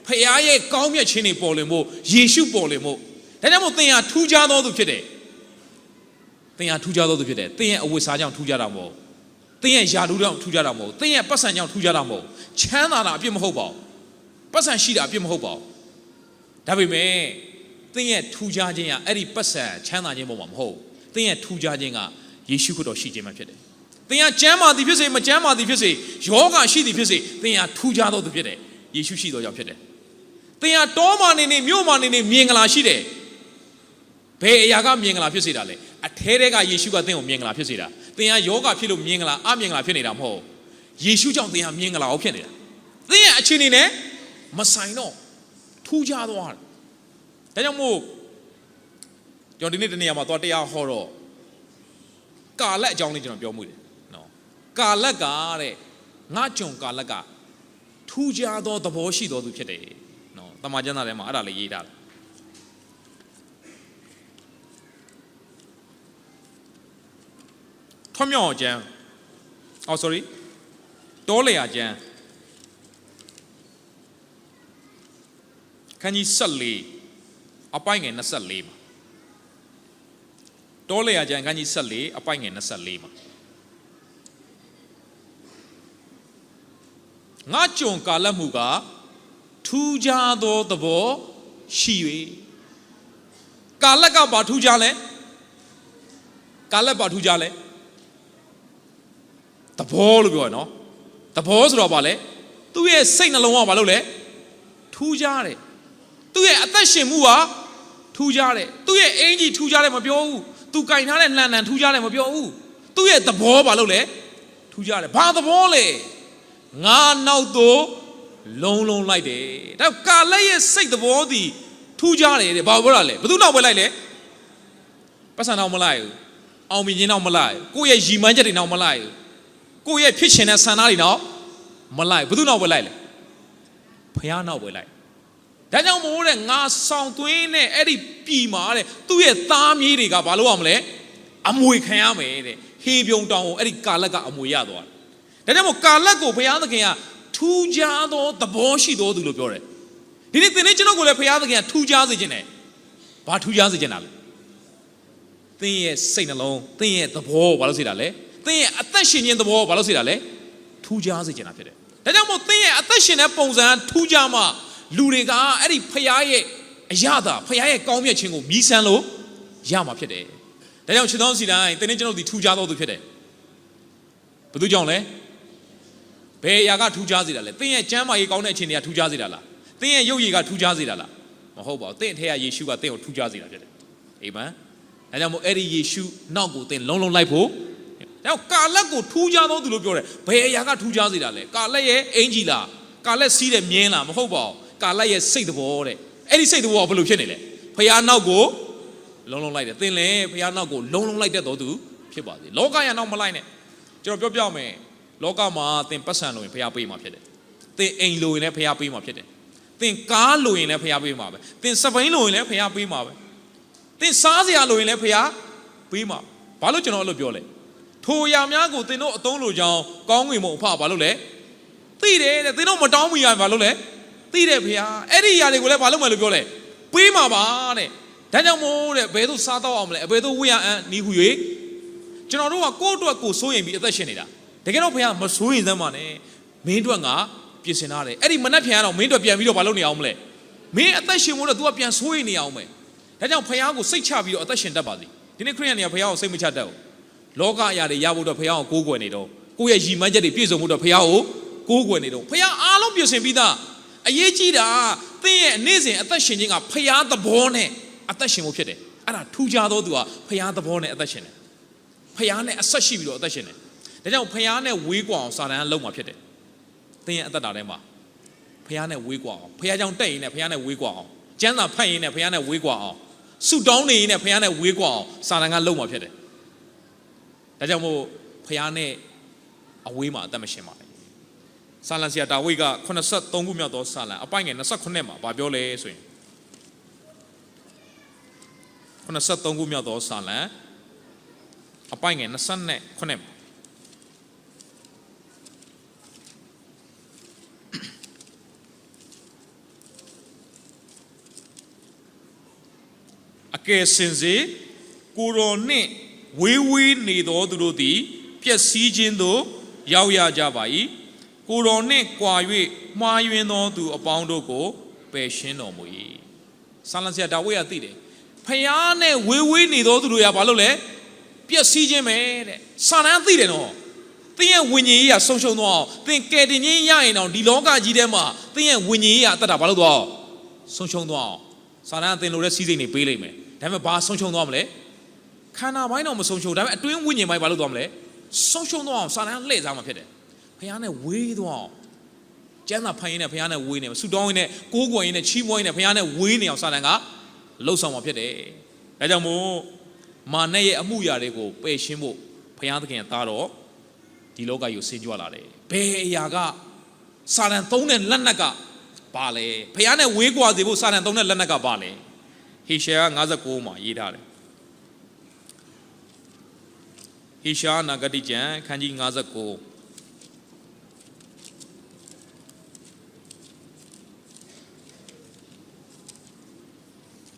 ဖခင်ရဲ့ကောင်းမြတ်ခြင်းတွေပေါ်လွင်ဖို့ယေရှုပေါ်လွင်ဖို့ဒါကြောင့်မို့သင်ဟာထူးခြားသောသူဖြစ်တယ်သင်ဟာထူးခြားသောသူဖြစ်တယ်သင်ရဲ့အဝတ်စားကြောင့်ထူးခြားတာမဟုတ်သင်ရဲ့ယာလူကြောင့်ထူးခြားတာမဟုတ်သင်ရဲ့ပတ်စံကြောင့်ထူးခြားတာမဟုတ်ချမ်းသာတာအပြစ်မဟုတ်ပါဘူးပတ်စံရှိတာအပြစ်မဟုတ်ပါဘူးဒါပေမဲ့သင်ရဲ့ထူးခြားခြင်းကအဲ့ဒီပတ်စံချမ်းသာခြင်းပေါ်မှာမဟုတ်သင်ရဲ့ထူးခြားခြင်းကယေရှုခရစ်တော်ရှိခြင်းမှဖြစ်တယ်သင်ဟာကျမ်းမာသည်ဖြစ်စေမကျမ်းမာသည်ဖြစ်စေယောဂရှိသည်ဖြစ်စေသင်ဟာထူးခြားသောသူဖြစ်တယ်ယေရှုရှိသောကြောင့်ဖြစ်တယ်သင်ဟာတောမာနေနေမြို့မာနေနေမြင်္ဂလာရှိတယ်ဘယ်အရာကမြင်္ဂလာဖြစ်စေတာလဲအထဲထဲကယေရှုကသင်ကိုမြင်္ဂလာဖြစ်စေတာသင်ဟာယောဂဖြစ်လို့မြင်္ဂလာအမြင်္ဂလာဖြစ်နေတာမဟုတ်ယေရှုကြောင့်သင်ဟာမြင်္ဂလာအောင်ဖြစ်နေတာသင်ရဲ့အခြေအနေနဲ့မဆိုင်တော့ထူးခြားသွားတယ်ဒါကြောင့်မို့ကျွန်တော်ဒီနေ့တနေ့မှာသွားတရားဟောတော့ကာလက်အကြောင်းလေးကျွန်တော်ပြောမှုတယ်နော်ကာလက်ကတဲ့ငါကြုံကာလက်ကထူးခြားသောသဘောရှိသောသူဖြစ်တယ်နော်တမန်ကျမ်းစာထဲမှာအဲ့ဒါလေးရေးထားတယ်ထွမြောက်ကျမ်းတောလေယာကျမ်းခန်းကြီး14အပိုင်းငယ်24မှာတောလေယာကျမ်းခန်းကြီး14အပိုင်းငယ်24မှာငါကြုံကာလမှုကထူးခြားသောသဘောရှိ၍ကာလကဘာထူးခြားလဲကာလဘာထူးခြားလဲသဘောလို့ပြောရနော်သဘောဆိုတော့ဗာလဲသူ့ရဲ့စိတ်နှလုံးကဘာလို့လဲထူးခြားတယ်သူ့ရဲ့အသက်ရှင်မှုကထူးခြားတယ်သူ့ရဲ့အင်ကြီးထူးခြားတယ်မပြောဘူးသူကင်ထားတဲ့လှန်ထူးခြားတယ်မပြောဘူးသူ့ရဲ့သဘောဘာလို့လဲထူးခြားတယ်ဘာသဘောလဲငါနောက်သို့လုံးလိုက်တယ်ဒါကာလက်ရဲ့စိတ်သဘောသည်ထူးခြားတယ်တဲ့ဘာပြောတာလဲဘယ်သူနောက်ပဲလိုက်လဲပတ်စံနောက်မလိုက်ဘူးအောင်မြင်ခြင်းနောက်မလိုက်ကိုယ့်ရဲ့ရည်မှန်းချက်တွေနောက်မလိုက်ဘူးကိုယ့်ရဲ့ဖြစ်ချင်တဲ့ဆန္ဒတွေနောက်မလိုက်ဘယ်သူနောက်ပဲလိုက်လဲဖခင်နောက်ပဲလိုက်ဒါကြောင့်မို့တဲ့ငါဆောင်သွင်းတဲ့အဲ့ဒီပြည်မှာတဲ့သူ့ရဲ့သားမြေးတွေကဘာလို့အောင်မလဲအမွေခံရမယ်တဲ့ဟေပြုံတောင်ကိုအဲ့ဒီကာလက်ကအမွေရသွားတယ်ဒါကြောင့်မို့ကာလက်ကိုဘုရားသခင်ကထူးခြားသောသဘောရှိသောသူလို့ပြောတယ်ဒီနေ့သင်နဲ့ကျွန်တော်ကိုလည်းဘုရားသခင်ကထူးခြားစေခြင်းနဲ့ဘာထူးခြားစေခြင်းလဲသင်ရဲ့စိတ်နှလုံးသင်ရဲ့သဘောဘာလို့စေတာလဲသင်ရဲ့အသက်ရှင်ခြင်းသဘောဘာလို့စေတာလဲထူးခြားစေခြင်းတာဖြစ်တယ်ဒါကြောင့်မို့သင်ရဲ့အသက်ရှင်တဲ့ပုံစံထူးခြားမှလူတွေကအဲ့ဒီဖခင်ရဲ့အရာသာဖခင်ရဲ့ကောင်းမြတ်ခြင်းကိုမြည်ဆန်းလို့ရမှာဖြစ်တယ်ဒါကြောင့်ခြေသောစီတိုင်းသင်နဲ့ကျွန်တော်ဒီထူးခြားသောသူဖြစ်တယ်ဘယ်သူကြောင့်လဲဘယ်အရာကထူးခြားစေတာလဲသင်ရဲ့ကျမ်းမာရေးကောင်းတဲ့အခြေအနေကထူးခြားစေတာလားသင်ရဲ့ရုပ်ရည်ကထူးခြားစေတာလားမဟုတ်ပါဘူးသင်အထက်ကယေရှုကသင်ကိုထူးခြားစေတာဖြစ်တယ်အာမင်ဒါကြောင့်မို့အဲ့ဒီယေရှုနောက်ကိုသင်လုံးလိုက်ဖို့ဒါကြောင့်ကာလက်ကိုထူးခြားသောသူလို့ပြောတယ်ဘယ်အရာကထူးခြားစေတာလဲကာလက်ရဲ့အင်ကြီးလားကာလက်စီးတဲ့မြင်းလားမဟုတ်ပါဘူးကာလက်ရဲ့စိတ်သဘောတဲ့အဲ့ဒီစိတ်သဘောကဘယ်လိုဖြစ်နေလဲဖခင်နောက်ကိုလုံးလိုက်တယ်သင်လည်းဖခင်နောက်ကိုလုံးလိုက်တဲ့တော်သူဖြစ်ပါစေလောကရနောက်မလိုက်နဲ့ကျွန်တော်ပြောမယ်လောကမှာသင်ပတ်စံလို့ရင်ဖခင်ပေးမှာဖြစ်တယ်သင်အိမ်လို့ရင်လည်းဖခင်ပေးမှာဖြစ်တယ်သင်ကားလို့ရင်လည်းဖခင်ပေးမှာပဲသင်စပိန်လို့ရင်လည်းဖခင်ပေးမှာပဲသင်စားစရာလို့ရင်လည်းဖခင်ပေးမှာဘာလို့ကျွန်တော်အဲ့လိုပြောလဲထိုအရာများကိုသင်တို့အသုံးလိုကြောင်းကောင်းငွေမို့အဖဘာလို့လဲသိတယ်တဲ့သင်တို့မတောင်းမိရဘာလို့လဲသိတယ်ဖေဟာအဲ့ဒီຢာတွေကိုလည်းဘာလို့မလဲလို့ပြောလဲပေးမှာပါတဲ့ဒါကြောင့်မို့တဲ့ဘယ်သို့စားတော့အောင်မလဲဘယ်သို့ဝိရအန်နီးဟူ၍ကျွန်တော်တို့ကကိုယ့်အတွက်ကိုစိုးရင်ပြီးအသက်ရှင်နေတာတကယ်တော့ဖေဟာမစိုးရင်သမ်းပါနဲ့မင်းတို့ကပြင်ဆင်ထားတယ်အဲ့ဒီမနှက်ဖျန်ကတော့မင်းတို့ပြန်ပြီးတော့ဘာလုပ်နေအောင်မလဲမင်းအသက်ရှင်ဖို့တော့ तू ကပြန်စိုးရင်နေအောင်မယ်ဒါကြောင့်ဖေဟာကိုစိတ်ချပြီးတော့အသက်ရှင်တတ်ပါစေ ဒီနေ့ခရစ်ယာန်တွေကဖခင်ကိုစိတ်မချတတ်ဘူးလောကအရာတွေရဖို့တော့ဖခင်ကိုကိုးကွယ်နေတော့ကိုယ့်ရဲ့ရည်မှန်းချက်တွေပြည့်စုံဖို့တော့ဖခင်ကိုကိုးကွယ်နေတော့ဖခင်အားလုံးပြင်ဆင်ပြီးသားအရေးကြီးတာသင်ရဲ့နေ့စဉ်အသက်ရှင်ခြင်းကဖခင်သဘောနဲ့အသက်ရှင်ဖို့ဖြစ်တယ်အဲ့ဒါထူးခြားသောသူကဖခင်သဘောနဲ့အသက်ရှင်တယ်ဖခင်နဲ့အဆက်ရှိပြီးတော့အသက်ရှင်တယ်ဒါကြောင့်ဖခင်နဲ့ဝေးကွာအောင်စာတန်ကလုံးမှာဖြစ်တယ်သင်ရဲ့အသက်တာထဲမှာဖခင်နဲ့ဝေးကွာအောင်ဖခင်ကြောင့်တက်ရင်နဲ့ဖခင်နဲ့ဝေးကွာအောင်ကျမ်းစာဖတ်ရင်နဲ့ဖခင်နဲ့ဝေးကွာအောင်ဆုတောင်းနေရင်နဲ့ဖခင်နဲ့ဝေးကွာအောင်စာတန်ကလုံးမှာဖြစ်တယ်ဒါကြောင့်မို့ဖခင်နဲ့အဝေးမှာအသက်မရှင်ပါနဲ့ဆာလံဆရာဒါဝိဒ်က83ခုမြောက်သောဆာလံအပိုင်ငယ်29မှာဗာပြောလဲဆိုရင်83ခုမြောက်သောဆာလံအပိုင်ငယ်29မှာအကယ်စင်စေကိုရောနှင့်ဝေးဝေးနေသောသူတို့သည်ပျက်စီးခြင်းသို့ရောက်ရကြပါ၏ကိုရောနှင့်ကွာ၍မှားယွင်းသောသူအပေါင်းတို့ကိုပယ်ရှင်းတော်မူ၏ဆာလံဆရာဒါဝိဒ်ကသိတယ်ဖျားနဲ့ဝေးဝေးနေသောသူတို့ရဘာလို့လဲပျက်စီးခြင်းပဲတဲ့စာတန်သိတယ်နော်သင်ရဲ့ဝိညာဉ်ရေးရဆုံးရှုံးသွားအောင်သင်ကယ်တင်ခြင်းရရင်တော့ဒီလောကကြီးထဲမှာသင်ရဲ့ဝိညာဉ်ရေးရအသက်တာဘာလို့သွားအောင်ဆုံးရှုံးသွားအောင်စာတန်ကသင်လိုတဲ့စီးစိမ်တွေပေးလိုက်မယ်ဒါပေမဲ့ဘာဆုံးရှုံးသွားမလဲခန္ဓာပိုင်းတော့မဆုံးရှုံးဒါပေမဲ့အတွင်းဝိညာဉ်ပိုင်းဘာလို့သွားမလဲဆုံးရှုံးသွားအောင်စာတန်လှည့်စားမှာဖြစ်တယ်ဖခင်နဲ့ဝေးသွားအောင်ကျမ်းစာဖတ်ရင်းနဲ့ဖခင်နဲ့ဝေးနေဆူတောင်းရင်းနဲ့ကိုးကွယ်ရင်းနဲ့ချီးမွမ်းရင်းနဲ့ဖခင်နဲ့ဝေးနေအောင်စာတန်ကလှုပ်ဆောင်မှာဖြစ်တယ်ဒါကြောင့်မို့မာနရဲ့အမှုရာတွေကိုပယ်ရှင်းဖို့ဖခင်သခင်သားတော်ဒီလောကကြီးကိုဆင်းကြွလာတယ်ဘယ်အရာကစာတန်သုံးတဲ့လက်နက်ကပါလဲဖခင်နဲ့ဝေးကွာစေဖို့စာတန်သုံးတဲ့လက်နက်ကပါလဲဟေရှာယ59မှာရေးထားတယ်ဟေရှာယနဂတိကျမ်းခန်းကြီး59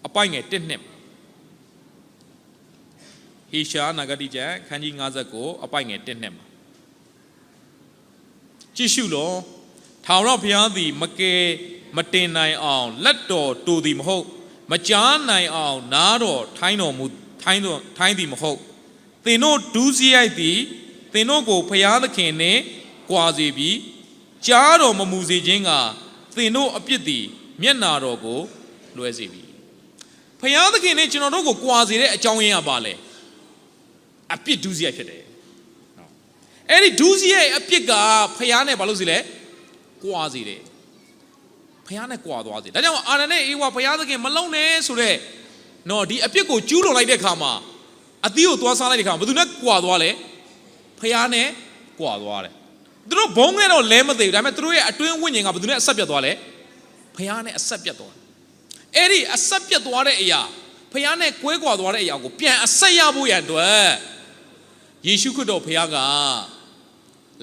အပိုင်ငယ်1နှစ်ဟေရှာယနဂတိကျမ်းခန်းကြီး59အပိုင်ငယ်1နှစ်မှာကြည့်ရှုလောထာဝရဘုရားသည်မကယ်မတင်နိုင်အောင်လက်တော်တူသည်မဟုတ်မကြားနိုင်အောင်နားတော်ထိုင်းသည်မဟုတ်သင်တို့ဒုစရိုက်သည်သင်တို့ကိုဘုရားသခင်နှင့်ကြွာစေပြီးကြားတော်မမူစေခြင်းကသင်တို့အပြစ်သည်မျက်နာတော်ကိုလွှဲစေပြီဘုရားသခင်နဲ့ကျွန်တော်တို့ကိုကြွာစေတဲ့အကြောင်းရင်းကပါလေအပြစ်ဒုစရိုက်ဖြစ်တယ်အဲ့ဒီဒုစရိုက်အပြစ်ကဘုရားနဲ့ဘာလို့စီလဲကြွာစေတယ်ဘုရားနဲ့ကြွာသွားစေဒါကြောင့်အာရနဲ့အေဝါဘုရားသခင်မလုံနဲ့ဆိုတဲ့နော်ဒီအပြစ်ကိုကျူးလွန်လိုက်တဲ့ခါမှာအသီးကိုသွားစားလိုက်တဲ့ခါဘယ်သူနဲ့ကြွာသွားလဲဖျားနဲ့ကြွာသွားတယ်သူတို့ဘုံနဲ့တော့လဲမသိဘူးဒါပေမဲ့သူတို့ရဲ့အတွင်းဝိညာဉ်ကဘယ်သူနဲ့အဆက်ပြတ်သွားလဲဖျားနဲ့အဆက်ပြတ်သွားအဲ့ဒီအဆက်ပြတ်သွားတဲ့အရာဖျားနဲ့ကွဲကွာသွားတဲ့အရာကိုပြန်အဆက်ရဖို့ရန်အတွက်ယေရှုခရစ်တော်ဖျားက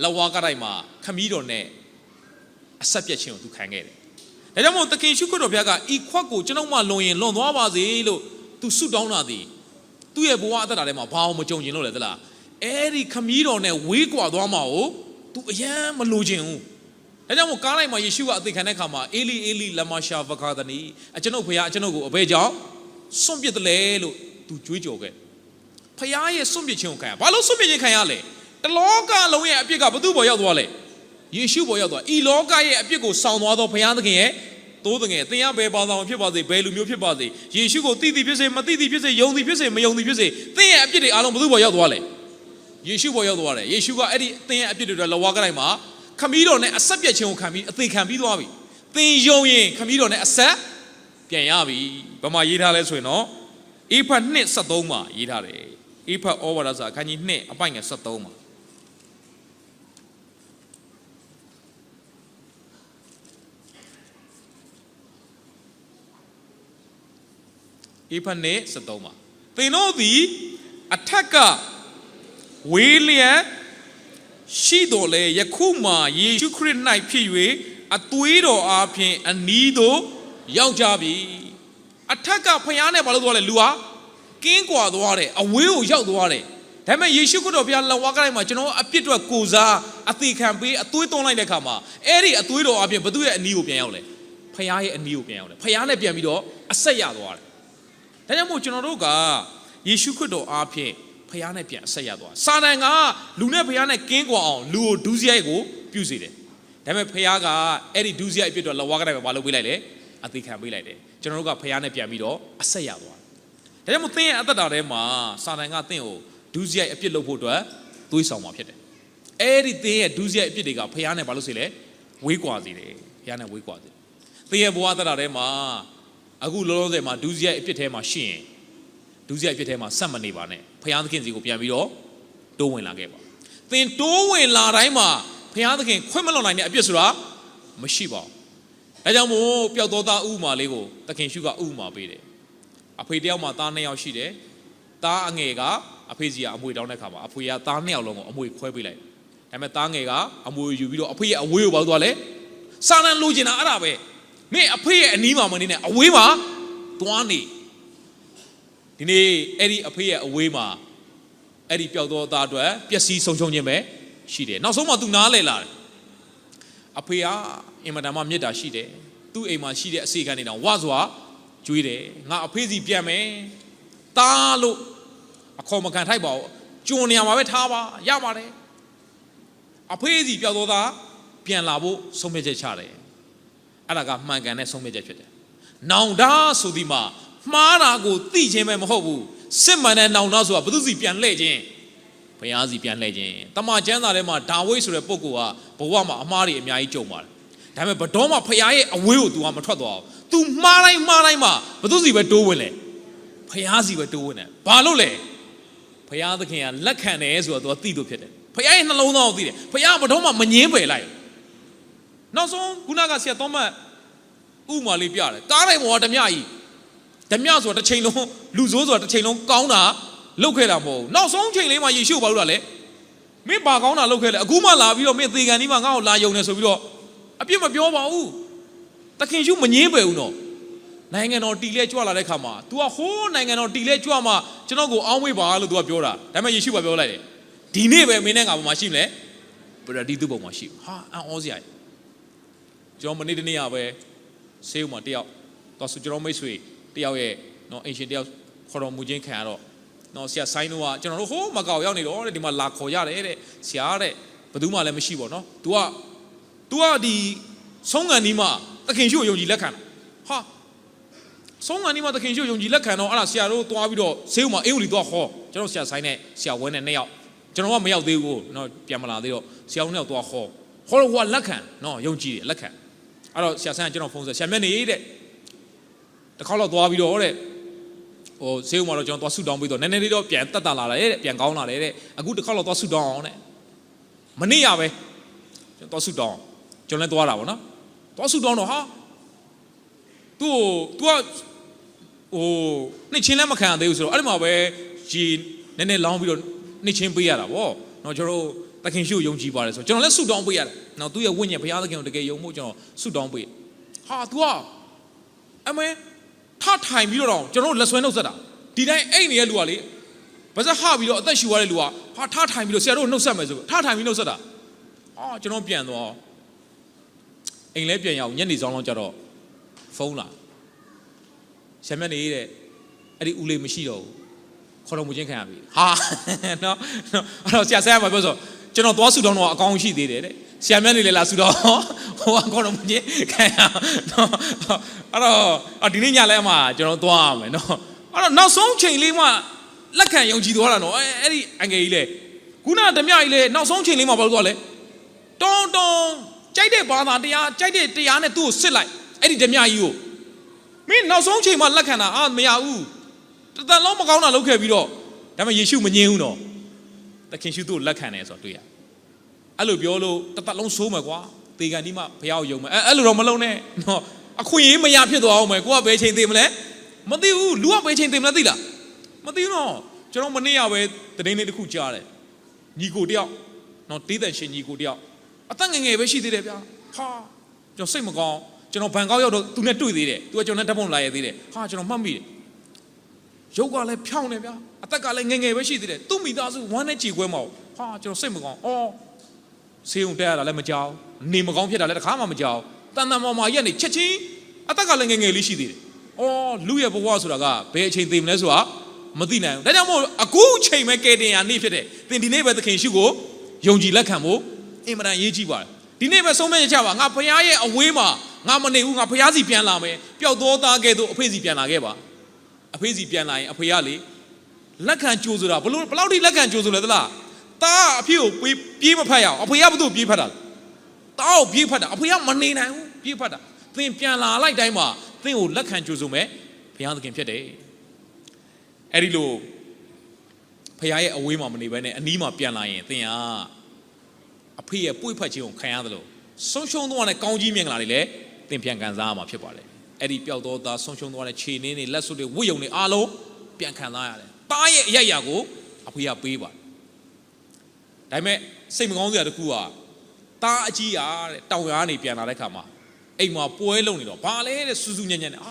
လဝါကတိုင်းမှာခမည်းတော်နဲ့အဆက်ပြတ်ခြင်းကိုသူခံခဲ့တယ်ဒါကြောင့်မို့သခင်ယေရှုခရစ်တော်ဖျားကဤခွက်ကိုကျွန်တော်မှလွန်ရင်လွန်သွားပါစေလို့သူဆုတောင်းတာသည်သူ့ရဲ့ဘဝအသက်တာထဲမှာဘာအောင်မကြုံကျင်လို့လဲသလားအဲ့ဒီခမည်းတော်နဲ့ဝေးကွာသွားမှာကိုသူအယံမလိုချင်ဘူးဒါကြောင့်မို့ကားလိုက်မှာယေရှုကအသေးခံတဲ့ခါမှာအေလီအေလီလမာရှာဗကာဒနီအကျွန်ုပ်ဖခင်အကျွန်ုပ်ကိုအဘယ်ကြောင့်စွန့်ပစ်တယ်လဲလို့သူကြွေးကြော်ခဲ့ဖခင်ရဲ့စွန့်ပစ်ခြင်းကိုခံရဘာလို့စွန့်ပစ်ခြင်းခံရလဲတလောကလုံးရဲ့အပြစ်ကဘသူ့ဘော်ရောက်သွားလဲယေရှုဘော်ရောက်သွားဤလောကရဲ့အပြစ်ကိုဆောင်သွားသောဖခင်သခင်ရဲ့သိုးတငယ်သင်ရဘယ်ဘာသာဝင်ဖြစ်ပါစေဘယ်လူမျိုးဖြစ်ပါစေယေရှုကိုသိသည်ဖြစ်စေမသိသည်ဖြစ်စေယုံသည်ဖြစ်စေမယုံသည်ဖြစ်စေသင်ရဲ့အပြစ်တွေအားလုံးဘယ်သူ့ဘော်ရောက်သွားလဲယေရှုဘော်ရောက်သွားတယ်ယေရှုကအဲ့ဒီသင်ရဲ့အပြစ်တွေလဝါကတိုင်းမှာခမည်းတော်နဲ့အဆက်ပြတ်ခြင်းကိုခံပြီးအသေးခံပြီးသွားပြီသင်ယုံရင်ခမည်းတော်နဲ့အဆက်ပြန်ရပြီဘာမှရေးထားလဲဆိုရင်တော့အေဖတ်2:73မှာရေးထားတယ်အေဖတ်ဩဝါဒစာအခန်းကြီး2အပိုင်ငယ်73မှာအေဖတ်2:73မှာသင်တို့သည်အထက်ကဝေးလျက်ရှိတော်လေယခုမှယေရှုခရစ်၌ဖြစ်၍အသွေးတော်အားဖြင့်အနီးသို့ရောက်ကြပြီအထက်ကဖျားနဲ့ဘာလို့သွားလဲလူဟာကင်းကွာသွားတယ်အဝေးကိုရောက်သွားတယ်ဒါပေမဲ့ယေရှုခရစ်တော်ဘုရားလက်ဝါးကတိုင်းမှာကျွန်တော်အပြစ်တွေကိုစားအသေးခံပေးအသွေးသွန်းလိုက်တဲ့ခါမှာအဲ့ဒီအသွေးတော်အားဖြင့်ဘသူရဲ့အနီးကိုပြန်ရောက်လဲဖျားရဲ့အနီးကိုပြန်ရောက်တယ်ဖျားနဲ့ပြန်ပြီးတော့အဆက်ရသွားတယ်ဒါကြောင့်မို့ကျွန်တော်တို့က ယေရှုခရစ်တော်အားဖြင့်ဖခင်နဲ့ပြန်အဆက်ရသွားစာတန်ကလူနဲ့ဖခင်နဲ့ကင်းကွာအောင်လူကိုဒုစရိုက်ကိုပြုစေတယ်ဒါပေမဲ့ဖခင်ကအဲ့ဒီဒုစရိုက်အဖြစ်တော့လက်ဝါးကတိုင်ပဲမလုပ်ပေးလိုက်လေအသေးခံပေးလိုက်တယ်ကျွန်တော်တို့ကဖခင်နဲ့ပြန်ပြီးတော့အဆက်ရသွားတယ်ဒါကြောင့်မို့သင်ရဲ့အသက်တာထဲမှာစာတန်ကသင်ကိုဒုစရိုက်အဖြစ်လုပ်ဖို့အတွက်သွေးဆောင်မှာဖြစ်တယ်အဲ့ဒီသင်ရဲ့ဒုစရိုက်အဖြစ်တွေကဖခင်နဲ့ဘာလို့စေလဲဝေးကွာစေတယ်ဖခင်နဲ့ဝေးကွာစေတယ်သင်ရဲ့ဘဝသက်တာထဲမှာအခုလောလောဆယ်မှာဒုစရိုက်အဖြစ်ထဲမှာရှိရင်ဒုစရိုက်အဖြစ်ထဲမှာဆက်မနေပါနဲ့ဖခင်သခင်စီကိုပြန်ပြီးတော့တိုးဝင်လာခဲ့ပါသင်တိုးဝင်လာတိုင်းမှာဖခင်သခင်ခွင့်မလွန်နိုင်တဲ့အပြစ်ဆိုတာမရှိပါဘူးဒါကြောင့်မို့ပျောက်သောသားဥမာလေးကိုသခင်ရှုကဥမာပေးတယ်အဖေတယောက်မှာသား2ယောက်ရှိတယ်သားအငယ်ကအဖေစီကအမွေတောင်းတဲ့ခါမှာအဖေကသား2ယောက်လုံးကိုအမွေခွဲပေးလိုက်ဒါပေမဲ့သားငယ်ကအမွေယူပြီးတော့အဖေရဲ့အဝေးကိုပေါက်သွားလဲစာနန်လိုချင်တာအဲ့ဒါပဲမင်းအဖေရဲ့အနီးမှာမနေနဲ့အဝေးမှာသွားနေဒီနေ့အဲ့ဒီအဖေရဲ့အဝေးမှာအဲ့ဒီပျောက်သောသားအတွက်ပျက်စီးဆုံးရှုံးခြင်းပဲရှိတယ်နောက်ဆုံးမှသူနားလဲလာတယ်အဖေကအင်မတန်မှမေတ္တာရှိတယ်သူ့အိမ်မှာရှိတဲ့အစီခံနေတော့ဝါစွာကျွေးတယ်ငါအဖေစီပြန်မယ်တားလို့အခေါ်မခံထိုက်ပါဘူးကျွန်းနေရာမှာပဲထားပါရပါတယ်အဖေစီပျောက်သောသားပြန်လာဖို့ဆုံးဖြတ်ချက်ချတယ်အဲ့ဒါကမှန်ကန်တဲ့ဆုံးဖြတ်ချက်ဖြစ်တယ်နောင်တဆိုဒီမှာမှားတာကိုသိခြင်းပဲမဟုတ်ဘူးစစ်မှန်တဲ့နောင်တဆိုတာဘုသူစီပြန်လှည့်ခြင်းဘုရားစီပြန်လှည့်ခြင်းတမန်ကျမ်းစာထဲမှာဒါဝိဒ်ဆိုတဲ့ပုဂ္ဂိုလ်ကဘဝမှာအမှားတွေအများကြီးကြုံပါတယ်ဒါပေမဲ့ဘတော်မှဖခင်ရဲ့အဝေးကို तू မထွက်သွားဘူး तू မှားတိုင်းမှာဘသူစီပဲတိုးဝင်လေဖခင်စီပဲတိုးဝင်တယ်ဘာလို့လဲဖခင်သခင်ကလက်ခံတယ်ဆိုတော့ तू သိလို့ဖြစ်တယ်ဖခင်ရဲ့နှလုံးသားကိုသိတယ်ဖခင်ဘတော်မှမငင်းပယ်လိုက်နောက်ဆုံးခုနကဆရာတော်မဥမာလေးပြတယ်ကားတိုင်းပေါ်ကဓမြကြီးဓမြဆိုတာတစ်ချိန်လုံးလူဆိုးဆိုတာတစ်ချိန်လုံးကောင်းတာလုပ်ခဲ့တာမဟုတ်ဘူးနောက်ဆုံးချိန်လေးမှာယေရှုဘာလို့လဲမင်းဘာကောင်းတာလုပ်ခဲ့လဲအခုမှလာပြီးတော့မင်းသေကန်ဒီမှာငါ့ကိုလာယုံနေဆိုပြီးတော့အပြစ်မပြောပါဘူးသခင်ရှုမငင်းပယ်ဘူးနော်နိုင်ငံတော်တီလဲကြွလာတဲ့ခါမှာ तू ကဟိုးနိုင်ငံတော်တီလဲကြွမှာကျွန်တော်ကိုအောင်းဝေးပါလို့ तू ကပြောတာဒါပေမဲ့ယေရှုကပြောလိုက်တယ်ဒီနေ့ပဲမင်းနဲ့ငါဘာမှရှိမလဲပရဒီသူ့ပုံမှာရှိဟာအံ့ဩစရာကျွန်တော်မနေ့တနေ့ကပဲဆေးဥမှာတယောက်တော့ကျွန်တော်မိတ်ဆွေတယောက်ရဲ့နော်အင်ရှင်တယောက်ခေါ်တော်မူခြင်းခံရတော့နော်ဆရာဆိုင်တို့ကကျွန်တော်တို့ဟိုးမကောက်ရောက်နေတော့တဲ့ဒီမှာလာခေါ်ရတယ်တဲ့ဆရာတဲ့ဘယ်သူမှလည်းမရှိပါတော့ तू ကဒီဆုံးကန်ဒီမှာသခင်ရှုယုံကြည်လက်ခံဟာဆုံးကန်ဒီမှာသခင်ရှုယုံကြည်လက်ခံတော့အဲ့ဒါဆရာတို့သွားပြီးတော့ဆေးဥမှာအင်္ဂလိပ်သွားဟောကျွန်တော်ဆရာဆိုင်နဲ့ဆရာဝဲနဲ့2ယောက်ကျွန်တော်ကမရောက်သေးဘူးနော်ပြန်မလာသေးတော့ဆရာဦး2ယောက်သွားဟောတော့ဟိုကလက်ခံနော်ယုံကြည်တယ်လက်ခံအဲ့တော့ဆရာဆိုင်ကကျွန်တော်ဖုန်းဆက်ဆရာမျက်နေတဲ့တစ်ခေါက်တော့သွားပြီးတော့တဲ့ဟိုဆေးဥမှာတော့ကျွန်တော်သွားဆူတောင်းပြီးတော့နည်းနည်းလေးတော့ပြန်တက်တာလာတယ်တဲ့ပြန်ကောင်းလာတယ်တဲ့အခုတစ်ခေါက်တော့သွားဆူတောင်းအောင်တဲ့မနေ့ရပဲကျွန်တော်သွားဆူတောင်းကျွန်တော်လည်းသွားတာပေါ့နော်သွားဆူတောင်းတော့ဟာသူကဟိုနှစ်ချင်းလည်းမခံရသေးဘူးဆိုတော့အဲ့ဒီမှာပဲရေနည်းနည်းလောင်းပြီးတော့နှစ်ချင်းပေးရတာပေါ့နော်ကျွန်တော်သခင်ရှုယုံကြည်ပါတယ်ဆိုကျွန်တော်လည်းဆူတောင်းပေးရတယ်နော်သူ့ရဲ့ဝိညာဉ်ဘုရားသခင်ကိုတကယ်ယုံဖို့ကျွန်တော်ဆူတောင်းပေးဟာ तू ကအမေထထိုင်ပြီးတော့ကျွန်တော်လက်ဆွဲနှုတ်ဆက်တာဒီတိုင်းအိတ်နေတဲ့လူကလေဗစက်ဟပြီးတော့အသက်ရှူရတဲ့လူကဟာထထိုင်ပြီးတော့ဆရာတို့နှုတ်ဆက်မယ်ဆိုထထိုင်ပြီးနှုတ်ဆက်တာဟာကျွန်တော်ပြန်သွားအိမ်လဲပြန်ရအောင်ညနေဆောင်လောက်ကြတော့ဖုန်းလာဆရာမနေတဲ့အဲ့ဒီဦးလေးမရှိတော့ဘူးခေါ်တော်မူခြင်းခံရပြီဟာနော်အဲ့တော့ဆရာဆက်ရမှာပြောဆိုကျွန်တော်သွားဆူတောင်းတော့အကောင်းရှိသေးတယ်တဲ့ဆရာမနေလေလာဆူတော့ဟိုခေါ်တော်မူခြင်းခံရနော်အဲ့တော့ဒီနေ့ညလဲမှာကျွန်တော်သွားရမယ်နော်အဲ့တော့နောက်ဆုံးချိန်လေးမှလက်ခံယုံကြည်သွားတာနော်အဲ့ဒီအငယ်ကြီးလေခုနဓမြကြီးလေနောက်ဆုံးချိန်လေးမှဘာလို့သွားလဲတုံကြိုက်တဲ့ဘာသာတရားကြိုက်တဲ့တရားနဲ့သူ့ကိုစစ်လိုက်အဲ့ဒီဓမြကြီးကိုမင်းနောက်ဆုံးချိန်မှလက်ခံတာမရဘူးတသက်လုံးမကောင်းတာလုပ်ခဲ့ပြီးတော့ဒါပေမဲ့ယေရှုမငြင်းဘူးနော်သခင်ရှုသူ့ကိုလက်ခံတယ်ဆိုတော့တွေ့ရအဲ့လိုပြောလို့တသက်လုံးဆိုးမယ်ကွာသေကန်ဒီမှာဘုရားကိုယုံမယ်အဲ့လိုတော့မလုံးနဲ့နော်အခွင့်အရေးမရဖြစ်သွားအောင်မယ်ကိုကဘယ်ချိန်သေမလဲမသိဘူးလူကဘယ်ချိန်သေမလဲသိလားမသိဘူးနော်ကျွန်တော်မနေ့ကပဲတရင်လေးတစ်ခုကြားတယ်ညီကိုတယောက်နော်တေးတဲ့ရှင်ညီကိုတယောက်အသက်ငယ်ငယ်ပဲရှိသေးတယ်ဗျာဟာကျွန်တော်စိတ်မကောင်းကျွန်တော်ဘန်ကောက်ရောက်တော့သူနဲ့တွေ့သေးတယ်သူကကျွန်တော်နဲ့ဓာတ်ပုံလာရသေးတယ်ဟာကျွန်တော်မှတ်မိတယ်ရုပ်ကလည်းဖြောင်းနေဗျာအသက်ကလည်းငယ်ငယ်ပဲရှိသေးတယ်သူ့မိသားစုဝမ်းနဲ့ကြေခွဲမအောင်ဟာကျွန်တော်စိတ်မကောင်းဆေးုံတက်ရတာလည်းမကြောက်နေမကောင်းဖြစ်တာလည်းတစ်ခါမှမကြောက်တန်တန်ပေါ်မှာရက်နေချက်ချင်းအသက်ကလည်းငယ်ငယ်လေးရှိသေးတယ်လူရဲ့ဘဝဆိုတာကဘယ်အချိန်သေမလဲဆိုတာမ မသိနိုင်ဘူးဒါကြောင့်မို့အခုချိန်မဲ့ကဲတင်ရနေ့ဖြစ်တယ်သင်ဒီနေ့ပဲသခင်ရှုကိုယုံကြည်လက်ခံဖို့အင်မတန်အရေးကြီးပါတယ်ဒီနေ့ပဲဆုံးဖြတ်ချက်ပါငါဖခင်ရဲ့အဝေးမှာငါမနေဘူးငါဖခင်စီပြန်လာမယ်ပျောက်သောသားကဲ့သို့အဖေစီပြန်လာခဲ့ပါအဖေစီပြန်လာရင်အဖေကလေလက်ခံကြိုးဆိုတာဘလောက်ထိလက်ခံကြိုးဆိုလဲသလားတာအဖေကိုပြေးမဖတ်ရအောင်အဖေကဘယ်သူ့ပြေးဖတ်တာတာကိုပြေးဖတ်တာအဖေကမနေနိုင်ဘူးပြေးဖတ်တာသင်ပြန်လာလိုက်တိုင်းမှာသင်ကိုလက်ခံကြိုးဆိုမယ်ဘုရားသခင်ဖြစ်တယ်အဲ့ဒီလိုဖခင်ရဲ့အဝေးမှာမနေဘဲနဲ့အနီးမှာပြန်လာရင်သင်ကအဖေရဲ့ပွေ့ဖတ်ခြင်းကိုခံရတယ်လို့ဆုံးရှုံးသွားတဲ့ကောင်းကြီးမြင်လာတွေလည်းသင်ပြန်ခံစားရမှာဖြစ်ပါတယ်အဲ့ဒီပျောက်သောသားဆုံးရှုံးသွားတဲ့ခြေနှင်းတွေလက်စွပ်တွေဝတ်ယုံတွေအားလုံးပြန်ခံစားရတယ်တားရဲ့အရာကိုအဖေကပေးပါတယ်ဒါပေမဲ့စိတ်မကောင်းစရာတစ်ခုကတားအကြီးရတဲ့တောင်ရကနေပြန်လာတဲ့ခါမှာအိမ်မှာပွဲလုံးနေတော့ဘာလဲတဲ့စူးစူးညံ့ညံ့နဲ့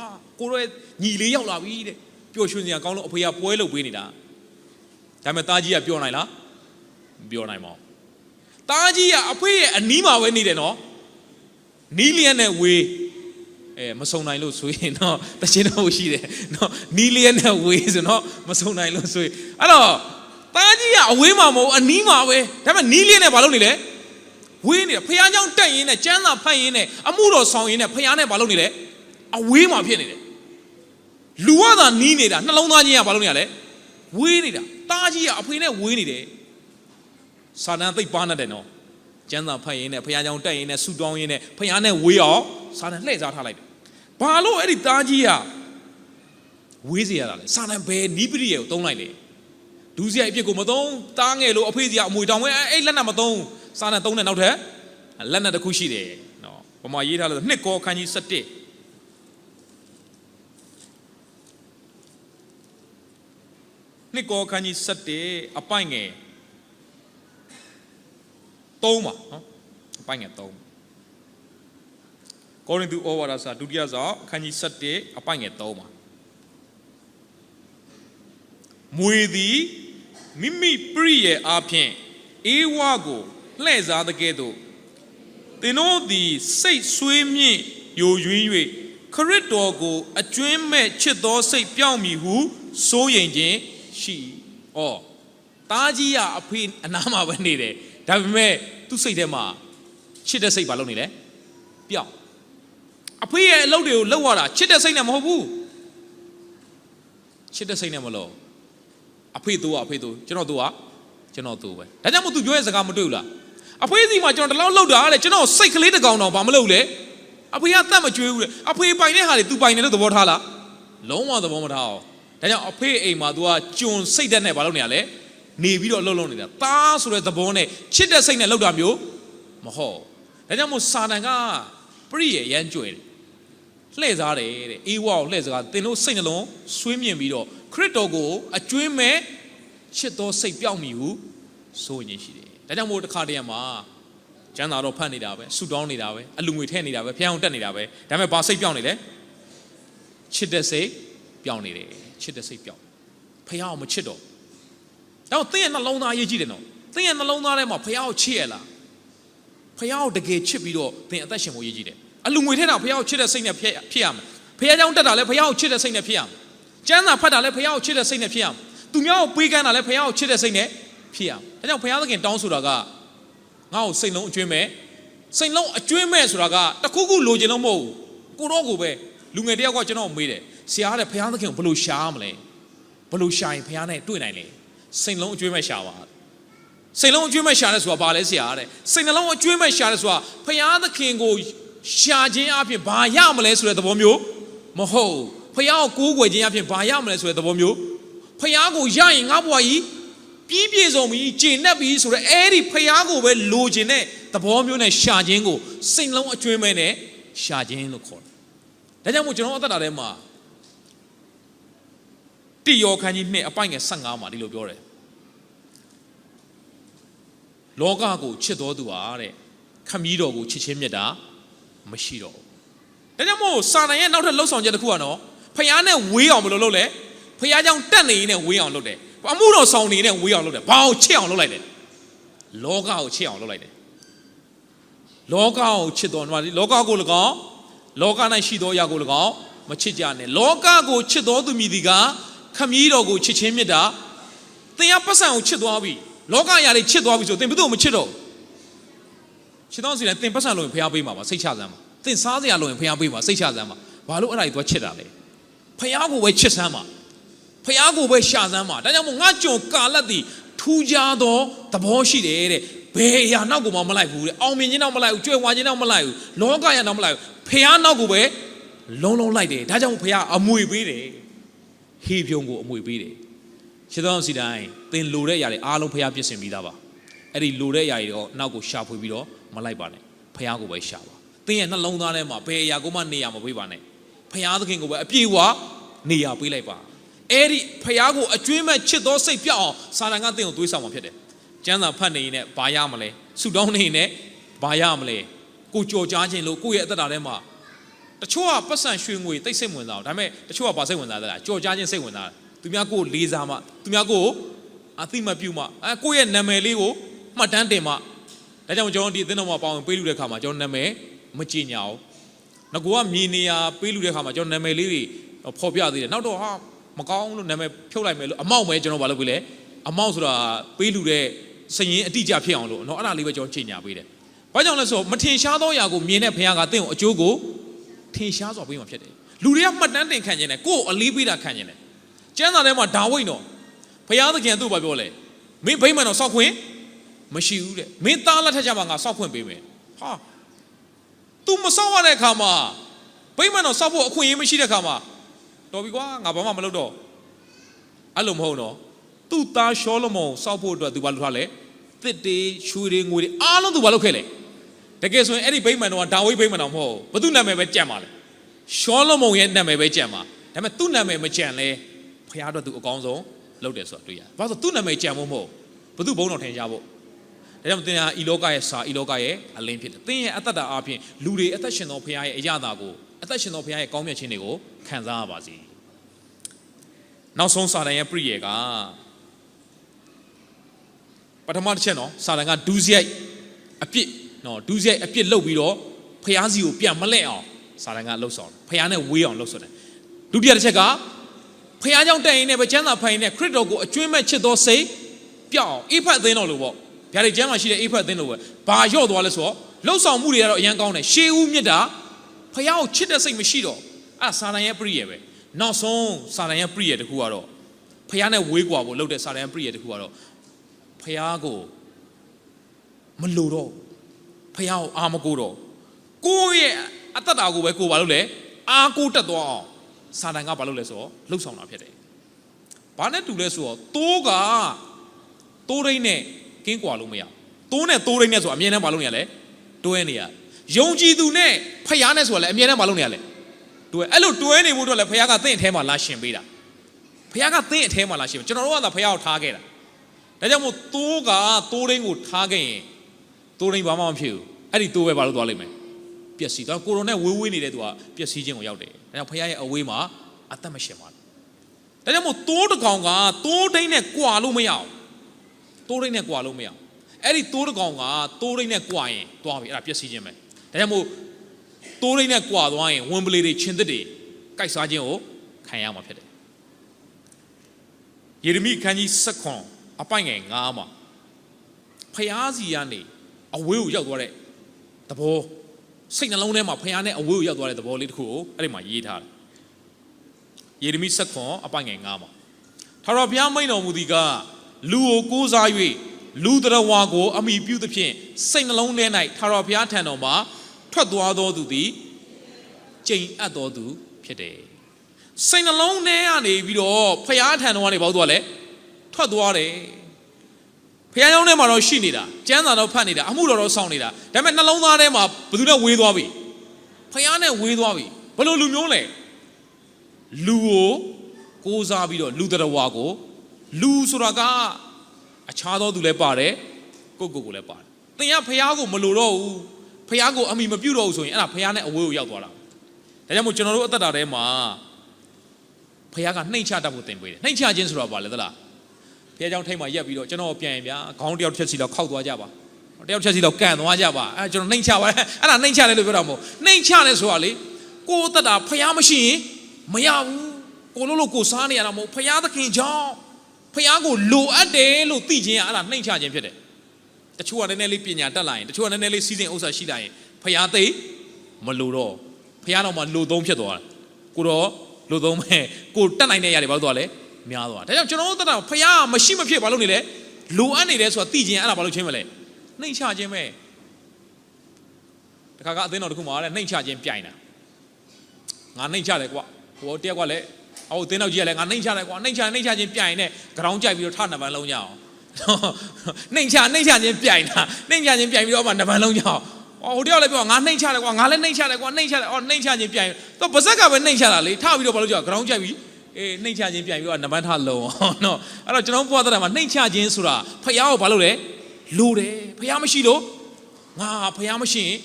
ကိုရဲညီလေးရောက်လာပြီတဲ့ပျော်ရွှင်စရာကောင်းလို့အဖေကပွဲလုပ်ပေးနေတာဒါပေမဲ့တားကြီးကပြောနိုင်လားမပြောနိုင်ပါဘူးတားကြီးကအဖေရဲ့အနီးမှာပဲနေတယ်နော်နီးလျက်နဲ့ဝေးမစုံနိုင်လို့ဆိုရင်တော့တခြင်းတော့ရှိတယ်နော်နီးလျက်နဲ့ဝေးဆိုတော့မစုံနိုင်လို့ဆိုရင်အဲ့တော့တားကြီးကအဝေးမှာမဟုတ်အနီးမှာပဲဒါပေမဲ့နီးလျက်နဲ့ဘာလုပ်နေလဲဝေးနေတယ်ဖခင်ကြောင့်တက်ရင်းနဲ့ကျမ်းစာဖတ်ရင်းနဲ့အမှုတော်ဆောင်ရင်းနဲ့ဖခင်နဲ့ဘာလုပ်နေလဲအဝေးမှာဖြစ်နေတယ်လူကသာနီးနေတာနှလုံးသားချင်းကဘာလုပ်နေရလဲဝေးနေတာတားကြီးကအဖေနဲ့ဝေးနေတယ်စာတန်သိပ်ပါနေတယ်နော်ကျမ်းစာဖတ်ရင်းနဲ့ဖခင်ကြောင့်တက်ရင်းနဲ့ဆူတောင်းရင်းနဲ့ဖခင်နဲ့ဝေးအောင်စာတန်လှည့်စားထားလိုက်တယ်ဘာလို့အဲ့ဒီတားကြီးကဝေးစေရတာလဲစာတန်ဘယ်နီးပရိယေကိုသုံးလိုက်လေဒူးစရိုက်အပြစ်ကိုမသုံးတားငယ်လို့အဖေစီကအမွေတောင်ဝဲအဲ့လက်နက်မသုံးစာတန်သုံးတဲ့နောက်ထပ်လက်နက်တစ်ခုရှိတယ်နော်ဘုမာရေးထားလို့နှစ်ကောခန်းကြီး17နှစ်ကောခန်းကြီး17အပိုင်ငယ်3ပါနော်အပိုင်ငယ်3ကောရိန္သုဩဝါဒစာဒုတိယဆောင်အခန်းကြီး17အပိုင်ငယ်3ပါမွေသည်မိမိပရိယေအားဖြင့်အေဝါကိုလှည့်စားတဲ့ကဲ့သို့သင်တို့သည်စိတ်ဆွေးမြင့်ယိုယွင်း၍ခရစ်တော်ကိုအကျွင်းမဲ့ချစ်သောစိတ်ပြောင်းမည်ဟုစိုးရိမ်ခြင်းရှိဩတားကြီးကအဖေအနားမှာပဲနေတယ်ဒါပေမဲ့သူ့စိတ်ထဲမှာချစ်တဲ့စိတ်ဘာလုပ်နေလဲပြောင်းအဖေရဲ့အလုပ်တွေကိုလုပ်ရတာချစ်တဲ့စိတ်နဲ့မဟုတ်ဘူးချစ်တဲ့စိတ်နဲ့မလို့အဖေတို့ကအဖေတို့ကျွန်တော်တို့ပဲဒါကြောင့်မို့သူပြောရဲ့စကားမတွေ့ဘူးလားအဖေစီမှာကျွန်တော်တလောက်လောက်တာလေကျွန်တော်စိတ်ကလေးတစ်ကောင်တော့ဘာမလုပ်လဲအဖေကတတ်မကြွေးဘူးလေအဖေပိုင်တဲ့ဟာတွေသူပိုင်တယ်လို့သဘောထားလားလုံးဝသဘောမထားအောင်ဒါကြောင့်အဖေအိမ်မှာသူကကျွန်စိတ်သက်နဲ့ဘာလုပ်နေရလဲနေပြီးတော့လှုပ်နေတာသားဆိုတဲ့သဘောနဲ့ချစ်တဲ့စိတ်နဲ့လှုပ်တာမျိုးမဟုတ်ဒါကြောင့်မို့စာတန်ကပရိယေရမ်းကြွယ်တယ်လှည့်စားတယ်တဲ့အေးဝါကိုလှည့်စားသင်တို့စိတ်နှလုံးဆွေးမြင်ပြီးတော့ခရစ်တော်ကိုအကျွင်းမဲ့ချစ်တော်စိတ်ပြောင်းမိဟုဆိုရင်ရှိတယ်ဒါကြောင့်မို့တစ်ခါတည်းမှာကျမ်းစာတော့ဖတ်နေတာပဲဆူတောင်းနေတာပဲအလူငွေထည့်နေတာပဲဖျောင်းတက်နေတာပဲဒါပေမဲ့ဘာစိတ်ပြောင်းနေလဲချစ်တဲ့စိတ်ပြောင်းနေတယ်ချစ်တဲ့စိတ်ပြောင်းဖျောင်းမချစ်တော့တော့သင်ရဲ့နှလုံးသားရေးကြည့်တယ်နော်သင်ရဲ့နှလုံးသားထဲမှာဖျောင်းချစ်ရလားဖျောင်းတကယ်ချစ်ပြီးတော့သင်အသက်ရှင်ဖို့ရေးကြည့်တယ်အလူငွေထည့်တာဖျောင်းချစ်တဲ့စိတ်နဲ့ဖြစ်ရမယ်ဖျောင်းတက်တာလည်းဖျောင်းချစ်တဲ့စိတ်နဲ့ဖြစ်ရမယ်ကျမ်းစာဖတ်တာလည်းဖျောင်းချစ်တဲ့စိတ်နဲ့ဖြစ်ရမယ်သူများကိုပေးကမ်းတာလည်းဖျောင်းချစ်တဲ့စိတ်နဲ့ဖြစ်ရမယ်ဒါကြောင့်ဘုရားသခင်တောင်းဆိုတာကငါ့ကိုစိတ်လုံးအကျွင်းမဲ့စိတ်လုံးအကျွင်းမဲ့ဆိုတာကတခုခုလိုချင်လို့မဟုတ်ဘူးကိုတော့ကိုပဲလူငယ်တယောက်ကကျွန်တော်မေးတယ်ဆရာတဲ့ဘုရားသခင်ကိုဘယ်လိုရှာမလဲဘယ်လိုရှာရင်ဘုရားနဲ့တွေ့နိုင်လဲစိတ်လုံးအကျွင်းမဲ့ရှာပါစိတ်လုံးအကျွင်းမဲ့ရှာတယ်ဆိုတာဘာလဲဆရာတဲ့စိတ်နှလုံးအကျွင်းမဲ့ရှာတယ်ဆိုတာဘုရားသခင်ကိုရှာခြင်းအပြင်ဘာရမလဲဆိုတဲ့သဘောမျိုးမဟုတ်ဘုရားကိုကိုးကွယ်ခြင်းအပြင်ဘာရမလဲဆိုတဲ့သဘောမျိုးဘုရားကိုရရင်ငါ့ဘဝကြီးပြီးပြည့်စုံပြီးကျင့်တတ်ပြီးဆိုတော့အဲ့ဒီဖျားကိုပဲလိုချင်တဲ့သဘောမျိုးနဲ့ရှာခြင်းကိုစိတ်လုံးအကျွင်းမဲ့နဲ့ရှာခြင်းလို့ခေါ်တယ်။ဒါကြောင့်မို့ကျွန်တော်အသက်တာထဲမှာတိယောခန်းကြီး2အပိုင်ငယ်15မှာဒီလိုပြောတယ်။လောကကိုချစ်တော်သူဟာတဲ့ခမည်းတော်ကိုချစ်ချင်းမြတ်တာမရှိတော့ဘူး။ဒါကြောင့်မို့စာတန်ရဲ့နောက်ထပ်လှုပ်ဆောင်ချက်တစ်ခုကနော်ဖျားနဲ့ဝေးအောင်ဘယ်လိုလုပ်လဲ။ဖျားကြောင့်တက်နေရင်နဲ့ဝေးအောင်လုပ်တယ်။အမှုတော်ဆောင်နေတဲ့ဝေးအောင်လုပ်တယ်ဘာကိုချစ်အောင်လုပ်လိုက်တယ်လောကကိုချစ်အောင်လုပ်လိုက်တယ်လောကကိုချစ်တော်မှာလောကကို၎င်းလောက၌ရှိသောအရာကို၎င်းမချစ်ကြနဲ့လောကကိုချစ်တော်သူမည်သည်ကခ ခမီးတော်ကိုချစ်ချင်းမြတ်တာသင်ကပတ်စံကိုချစ်သွားပြီလောကရာတွေချစ်သွားပြီဆိုသင်ဘယ်သူ့ကိုမချစ်တော့ချစ်တော့စီလဲသင်ပတ်စံလို့ရင်ဖျားပေးမှာပါစိတ်ချစမ်းပါသင်စားစရာလို့ရင်ဖျားပေးမှာစိတ်ချစမ်းပါဘာလို့အဲ့ဒါကြီးသွားချစ်တာလဲဖျားကိုပဲချစ်စမ်းပါဖျားကိုပဲရှာစမ်းပါဒါကြောင့်မို့ငါကြုံကာလတ်သည်ထူးခြားသောသဘောရှိတယ်တဲ့ဘယ်အရာနောက်ကိုမှမလိုက်ဘူးတဲ့အောင်မြင်ခြင်းနောက်မလိုက်ဘူးကြွယ်ဝခြင်းနောက်မလိုက်ဘူးလောကရနောက်မလိုက်ဘူးဖျားနောက်ကိုပဲလုံးလုံးလိုက်တယ်ဒါကြောင့်ဖျားအမွေပေးတယ်ဟေဖြုံကိုအမွေပေးတယ်ရှင်းသောစီတိုင်းသင်လိုတဲ့အရာတွေအားလုံးဖျားပြည့်စင်ပြီးသားပါအဲ့ဒီလိုတဲ့အရာတွေတော့နောက်ကိုရှာဖွေပြီးတော့မလိုက်ပါနဲ့ဖျားကိုပဲရှာပါသင်ရဲ့နှလုံးသားထဲမှာဘယ်အရာကိုမှနေရာမပေးပါနဲ့ဖျားသခင်ကိုပဲအပြေဝနေရာပေးလိုက်ပါအဲ့ဒီဖျားကိုအကျွေးမဲ့ချစ်သောစိတ်ပြောက်အောင်စာတန်ကသင်ကိုသွေးဆောင်မှာဖြစ်တယ်ကျမ်းစာဖတ်နေရင်လည်းဘာရမလဲဆုတောင်းနေရင်လည်းဘာရမလဲကိုကြော်ကြားခြင်းလို့ကိုယ့်ရဲ့အသက်တာထဲမှာတချို့ကပတ်စံရွှေငွေတိတ်စိတ်ဝင်စားအောင်ဒါပေမဲ့တချို့ကဘာစိတ်ဝင်စားသလဲကြော်ကြားခြင်းစိတ်ဝင်စားသူများကိုလေးစားမှသူများကိုအသိမပြုမှကိုယ့်ရဲ့နာမည်လေးကိုမှတ်တမ်းတင်မှဒါကြောင့်ကျွန်တော်ဒီအသင်းတော်မှာပါဝင်ပေးလူတဲ့ခါမှာကျွန်တော်နာမည်မကြေညာဘူးငါကမြင်နေရပေးလူတဲ့ခါမှာကျွန်တော်နာမည်လေးတွေဖော်ပြသေးတယ်နောက်တော့ဟာမကောင်းလို့နာမည်ဖြုတ်လိုက်မယ်လို့အမောက်ပဲကျွန်တော်ဘာလုပ်ပေးလဲအမောက်ဆိုတာပေးလူတဲ့စရင်အတိအကျဖြစ်အောင်လို့เนาะအဲ့ဒါလေးပဲကျွန်တော်ကြေညာပေးတယ်ဘာကြောင့်လဲဆိုမထင်ရှားသောအရာကိုမြင်တဲ့ဘုရားကတင့်ကိုအကျိုးကိုထင်ရှားစွာပေးမှာဖြစ်တယ်လူတွေကမှတ်တမ်းတင်ခံခြင်းနဲ့ကိုယ်အလေးပေးတာခံခြင်းနဲ့ကျမ်းစာထဲမှာဒါဝိဒ်တော့ဘုရားသခင်သူ့ဘာပြောလဲမင်းဗိမာန်တော်ဆောက်ခွင့်မရှိဘူးတဲ့မင်းသားလက်ထက်ကြမှာငါဆောက်ခွင့်ပေးမယ်ဟာ तू မဆောက်ရတဲ့အခါမှာဗိမာန်တော်ဆောက်ဖို့အခွင့်အရေးမရှိတဲ့အခါမှာတော်ပြီကွာငါဘာမှမလုပ်တော့အဲ့လိုမဟုတ်တော့သူ့သားရှောလမုန်ဆောက်ဖို့အတွက် तू ဘာလုပ်ထားလဲတစ်တေးရွှေတွေငွေတွေအားလုံး तू ဘာလုပ်ခဲ့လဲတကယ်ဆိုရင်အဲ့ဒီဗိမာန်တော်ကဒါဝိဒ်ဗိမာန်တော်မဟုတ်ဘူးဘသူနာမည်ပဲကြံပါလေရှောလမုန်ရဲ့နာမည်ပဲကြံပါဒါပေမဲ့သူ့နာမည်မကြံလဲဖခင်တော့ तू အကောင်းဆုံးလုပ်တယ်ဆိုတာတွေ့ရဘာလို့သူ့နာမည်ကြံဖို့မဟုတ်ဘသူဘုံတော်ထင်ရှားဖို့ဒါကြောင့်သင်ဟာဤလောကရဲ့စာဤလောကရဲ့အလင်းဖြစ်တယ်သင်ရဲ့အသက်တာအပြင်လူတွေအသက်ရှင်သောဖခင်ရဲ့အရာတာကိုအသက်ရှင်သောဖခင်ရဲ့ကောင်းမြတ်ခြင်းတွေကိုခံစားရပါစေနောက်ဆုံးစာတန်ရဲ့ပြည့်ရဲ့ကပထမတစ်ချက်နော်စာတန်ကဒူးစရိုက်အပြစ်နော်ဒူးစရိုက်အပြစ်လုပ်ပြီးတော့ဖခင်စီကိုပြန်မလဲအောင်စာတန်ကလှုပ်ဆောင်ဖခင်နဲ့ဝေးအောင်လှုပ်ဆောင်တယ်ဒုတိယတစ်ချက်ကဖခင်ကြောင့်တန်ရင်နဲ့ပဲကျမ်းစာဖတ်ရင်နဲ့ခရစ်တော်ကိုအကျွမ်းမဲ့ချစ်သောစိတ်ပြောင်းအိဖတ်သင်းတော်လို့ပေါ့ဗျာဒီကျမ်းမှာရှိတဲ့အိဖတ်သင်းတော်ပဲဘာရော့သွားလဲဆိုတော့လှုပ်ဆောင်မှုတွေကတော့အရန်ကောင်းတယ်ရှေးဦးမြတ်တာဖခင်ကိုချစ်တဲ့စိတ်မရှိတော့အဲ့စာတန်ရဲ့ပြည့်ရဲ့ပဲနောက်ဆုံးစာတန်ရဲ့ပြည့်ရဲ့တခုကတော့ဖခင်နဲ့ဝေးကွာဖို့လှုပ်တဲ့စာတန်ရဲ့ပြည့်ရဲ့တခုကတော့ဖခင်ကိုမလိုတော့ဖခင်ကိုအာမကိုတော့ကိုယ့်ရဲ့အသက်တာကိုပဲကိုဘာလို့လဲအာကိုတက်သွားအောင်စာတန်ကဘာလို့လဲဆိုတော့လှုပ်ဆောင်တာဖြစ်တယ်။ဘာနဲ့တူလဲဆိုတော့တိုးကတိုးရင်းနဲ့ကင်းကွာလို့မရတိုးနဲ့တိုးရင်းနဲ့ဆိုအမြဲတမ်းဘာလုပ်နေရလဲတွဲနေရယုံကြည်သူနဲ့ဖျားနဲ့ဆိုလည်းအမြဲတမ်းဘာလုပ်နေရလဲတွဲအဲ့လိုတွဲနေဖို့တော့လည်းဖျားကသင့်အထဲမှာလာရှင်ပေးတာဖျားကသင့်အထဲမှာလာရှင်ကျွန်တော်တို့ကသာဖျားကိုထားခဲ့တာဒါကြောင့်မို့တိုးကတိုးရင်းကိုထားခဲ့ရင်တိုးရင်းဘာမှမဖြစ်ဘူးအဲ့ဒီတိုးပဲဘာလို့သွားလိမ့်မယ်ပျက်စီးသွားကိုရိုနဲ့ဝေးနေတဲ့သူကပျက်စီးခြင်းကိုရောက်တယ်ဒါကြောင့်ဖျားရဲ့အဝေးမှာအသက်မရှင်ပါဘူးဒါကြောင့်မို့တိုးတစ်ကောင်ကတိုးဒိန်းနဲ့ကွာလို့မရအောင်တိုးဒိန်းနဲ့ကွာလို့မရအောင်အဲ့ဒီတိုးတစ်ကောင်ကတိုးဒိန်းနဲ့ကွာရင်သွားပြီအဲ့ဒါပျက်စီးခြင်းပဲဒါကြောင့်မို့တိုးဒိန်းနဲ့ကွာသွားရင်ဝင်ပလေတွေချင်းသစ်တွေကိုက်စားခြင်းကိုခံရမှာဖြစ်တယ်ယေရမိခန်းကြီး7အပိုင်ငယ်9မှာဖျားစီကနေအဝေးကိုရောက်သွားတဲ့သဘောစိတ်နှလုံးထဲမှာဖျားနဲ့အဝေးကိုရောက်သွားတဲ့သဘောလေးတစ်ခုကိုအဲ့ဒီမှာရေးထားတယ်ယေရမိ7အပိုင်ငယ်9မှာထာဝရဘုရားမိန့်တော်မူသည်ကလူကိုကိုးစား၍လူတော်ဝါကိုအမိပြုသဖြင့်စိတ်နှလုံးထဲ၌ထာဝရဘုရားထံတော်မှာထွက်သွားသောသူသည်ကျိန်အပ်သောသူဖြစ်တယ်စိတ်နှလုံးထဲကနေပြီးတော့ဘုရားထံတော်ကနေပေါက်သွားလဲထွက်သွားတယ်ဘုရားကျောင်းထဲမှာတော့ရှိနေတာကျမ်းစာတော့ဖတ်နေတာအမှုတော်တော့စောင့်နေတာဒါပေမဲ့နှလုံးသားထဲမှာဘယ်သူနဲ့ဝေးသွားပြီဘုရားနဲ့ဝေးသွားပြီဘယ်လိုလူမျိုးလဲလူကိုကိုးစားပြီးတော့လူတော်ဝါကိုလူဆိုတာကအခြားသောသူလည်းပါတယ်ကိုလည်းပါတယ်သင်ကဖះကိုမလိုတော့ဘူးဖះကိုအမိမပြုတ်တော့ဘူးဆိုရင်အဲ့ဒါဖះနဲ့အဝေးကိုရောက်သွားတာဒါကြောင့်မို့ကျွန်တော်တို့အသက်တာထဲမှာဖះကနှိမ့်ချတတ်ဖို့သင်ပေးတယ်နှိမ့်ချခြင်းဆိုတာဘာလဲသလားဖះเจ้าထိတ်မှာရက်ပြီးတော့ကျွန်တော်ပြန်ရင်ဗျာခေါင်းတယောက်ချက်စီတော့ခောက်သွားကြပါတယောက်ချက်စီတော့ကန်သွားကြပါအဲ့ကျွန်တော်နှိမ့်ချပါအဲ့ဒါနှိမ့်ချတယ်လို့ပြောတာမဟုတ်နှိမ့်ချတယ်ဆိုတာလေကိုယ်သက်တာဖះမရှိရင်မရဘူး ကိုလို့ကိုစားနေရတာမဟုတ်ဖယားသခင်ကြောင့်ဖယားကိုလိုအပ်တယ်လို့သိခြင်းအဲ့ဒါနှိမ့်ချခြင်းဖြစ်တယ်တချို့ကနည်းနည်းလေးပညာတတ်လာရင်တချို့ကနည်းနည်းလေးစီစဉ်ဥစ္စာရှိလာရင်ဖယားသိမလိုတော့ဖယားတော့မှလိုသုံးဖြစ်သွားတယ်ကိုတော့လိုသုံးမဲ့ကိုတတ်နိုင်တဲ့ຢာတွေဘာလို့သွားလဲများသွားဒါကြောင့်ကျွန်တော်တို့တတ်တာဖယားမရှိမဖြစ်ဘာလို့နေလဲလိုအပ်နေတယ်ဆိုတာသိခြင်းအဲ့ဒါဘာလို့ချင်းမလဲနှိမ့်ချခြင်းပဲတခါကအသင်းတော်တစ်ခုမှာတဲ့နှိမ့်ချခြင်းပြိုင်တာငါနှိမ့်ချတယ်ကွာဟိုတယောက်ကလည်းအော်အသင်းတော်ကြီးကလည်းငါနှိမ့်ချတယ်ကွာနှိမ့်ချခြင်းပြိုင်နဲ့ဂရောင်းကြိုက်ပြီးတော့ထနှစ်ပန်းလုံးကြအောင်နှိမ့်ချခြင်းပြိုင်တာနှိမ့်ချခြင်းပြိုင်ပြီးတော့မှနှစ်ပန်းလုံးကြအောင်ဟိုတယောက်လည်းပြောငါနှိမ့်ချတယ်ကွာငါလည်းနှိမ့်ချတယ်ကွာနှိမ့်ချတယ်အော်နှိမ့်ချခြင်းပြိုင်တော့ပါဇက်ကပဲနှိမ့်ချတာလေထပြီးတော့ဘာလို့ကြောက်ဂရောင်းကြိုက်ပြီးနှိမ့်ချခြင်းပြိုင်ပြီးတော့နှစ်ပန်းထလုံးနော်အဲ့တော့ကျွန်တော်ဘုရားတော်မှာနှိမ့်ချခြင်းဆိုတာဖယားကိုဘာလို့လဲလိုတယ်ဖယားမရှိလို့ငါဖယားမရှိရင်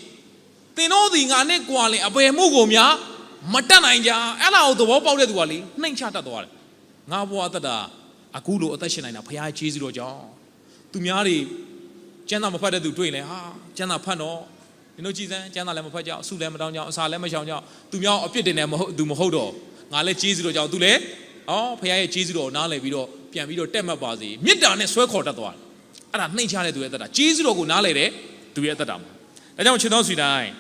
သင်တို့ဒီငါနဲ့ကြွာလင်အပေမှုကိုများမတတ်နိုင်ကြအဲ့ဒါကိုသဘောပေါက်တဲ့သူကလေနှိမ့်ချတတ်သွားတယ်ငါဘဝတတ်တာအခုလိုအသက်ရှင်နိုင်တာဖယားကျေးဇူးတော်ကြောင့်သူများတွေကျမ်းစာမဖတ်တဲ့သူတွေ့ရင်ဟာကျမ်းစာဖတ်တော့ဒီလိုကြည်စမ်းကျမ်းစာလည်းမဖတ်ကြအဆုလည်းမတောင်းကြအစာလည်းမရှောင်ကြသူများအပြစ်တင်တယ်မဟုတ်သူမဟုတ်တော့ငါလည်းကျေးဇူးတော်ကြောင့်သူလည်းဖယားရဲ့ကျေးဇူးတော်ကိုနားလည်ပြီးတော့ပြန်ပြီးတော့တက်မှတ်ပါစေမေတ္တာနဲ့ဆွဲခေါ်တတ်သွားတယ်အဲ့ဒါနှိမ့်ချတဲ့သူရဲ့တတ်တာကျေးဇူးတော်ကိုနားလည်တဲ့သူရဲ့တတ်တာမှာဒါကြောင့်ရှင်တော်ဆွေတိုင်း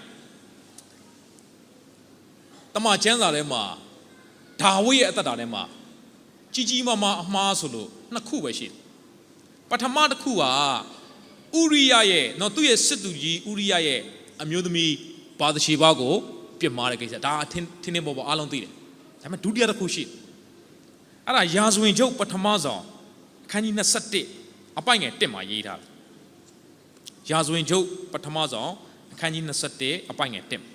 တမန်ကျမ်းစာထဲမှာဒါဝိဒ်ရဲ့အသက်တာထဲမှာကြီးကြီးမားမားအမှားဆိုလို့နှစ်ခုပဲရှိတယ်ပထမတစ်ခုကဥရိယရဲ့နော်သူ့ရဲ့စစ်သူကြီးဥရိယရဲ့အမျိုးသမီးဘာသရှေဘကိုပြစ်မှားတဲ့ကိစ္စဒါထင်းပေါ်အားလုံးသိတယ်ဒါပေမဲ့ဒုတိယတစ်ခုရှိတယ်အဲ့ဒါရာဇဝင်ချုပ်ပထမဆုံးအခန်းကြီး21အပိုင်ငယ်1မှာရေးထားတယ်ရာဇဝင်ချုပ်ပထမဆုံးအခန်းကြီး21အပိုင်ငယ်1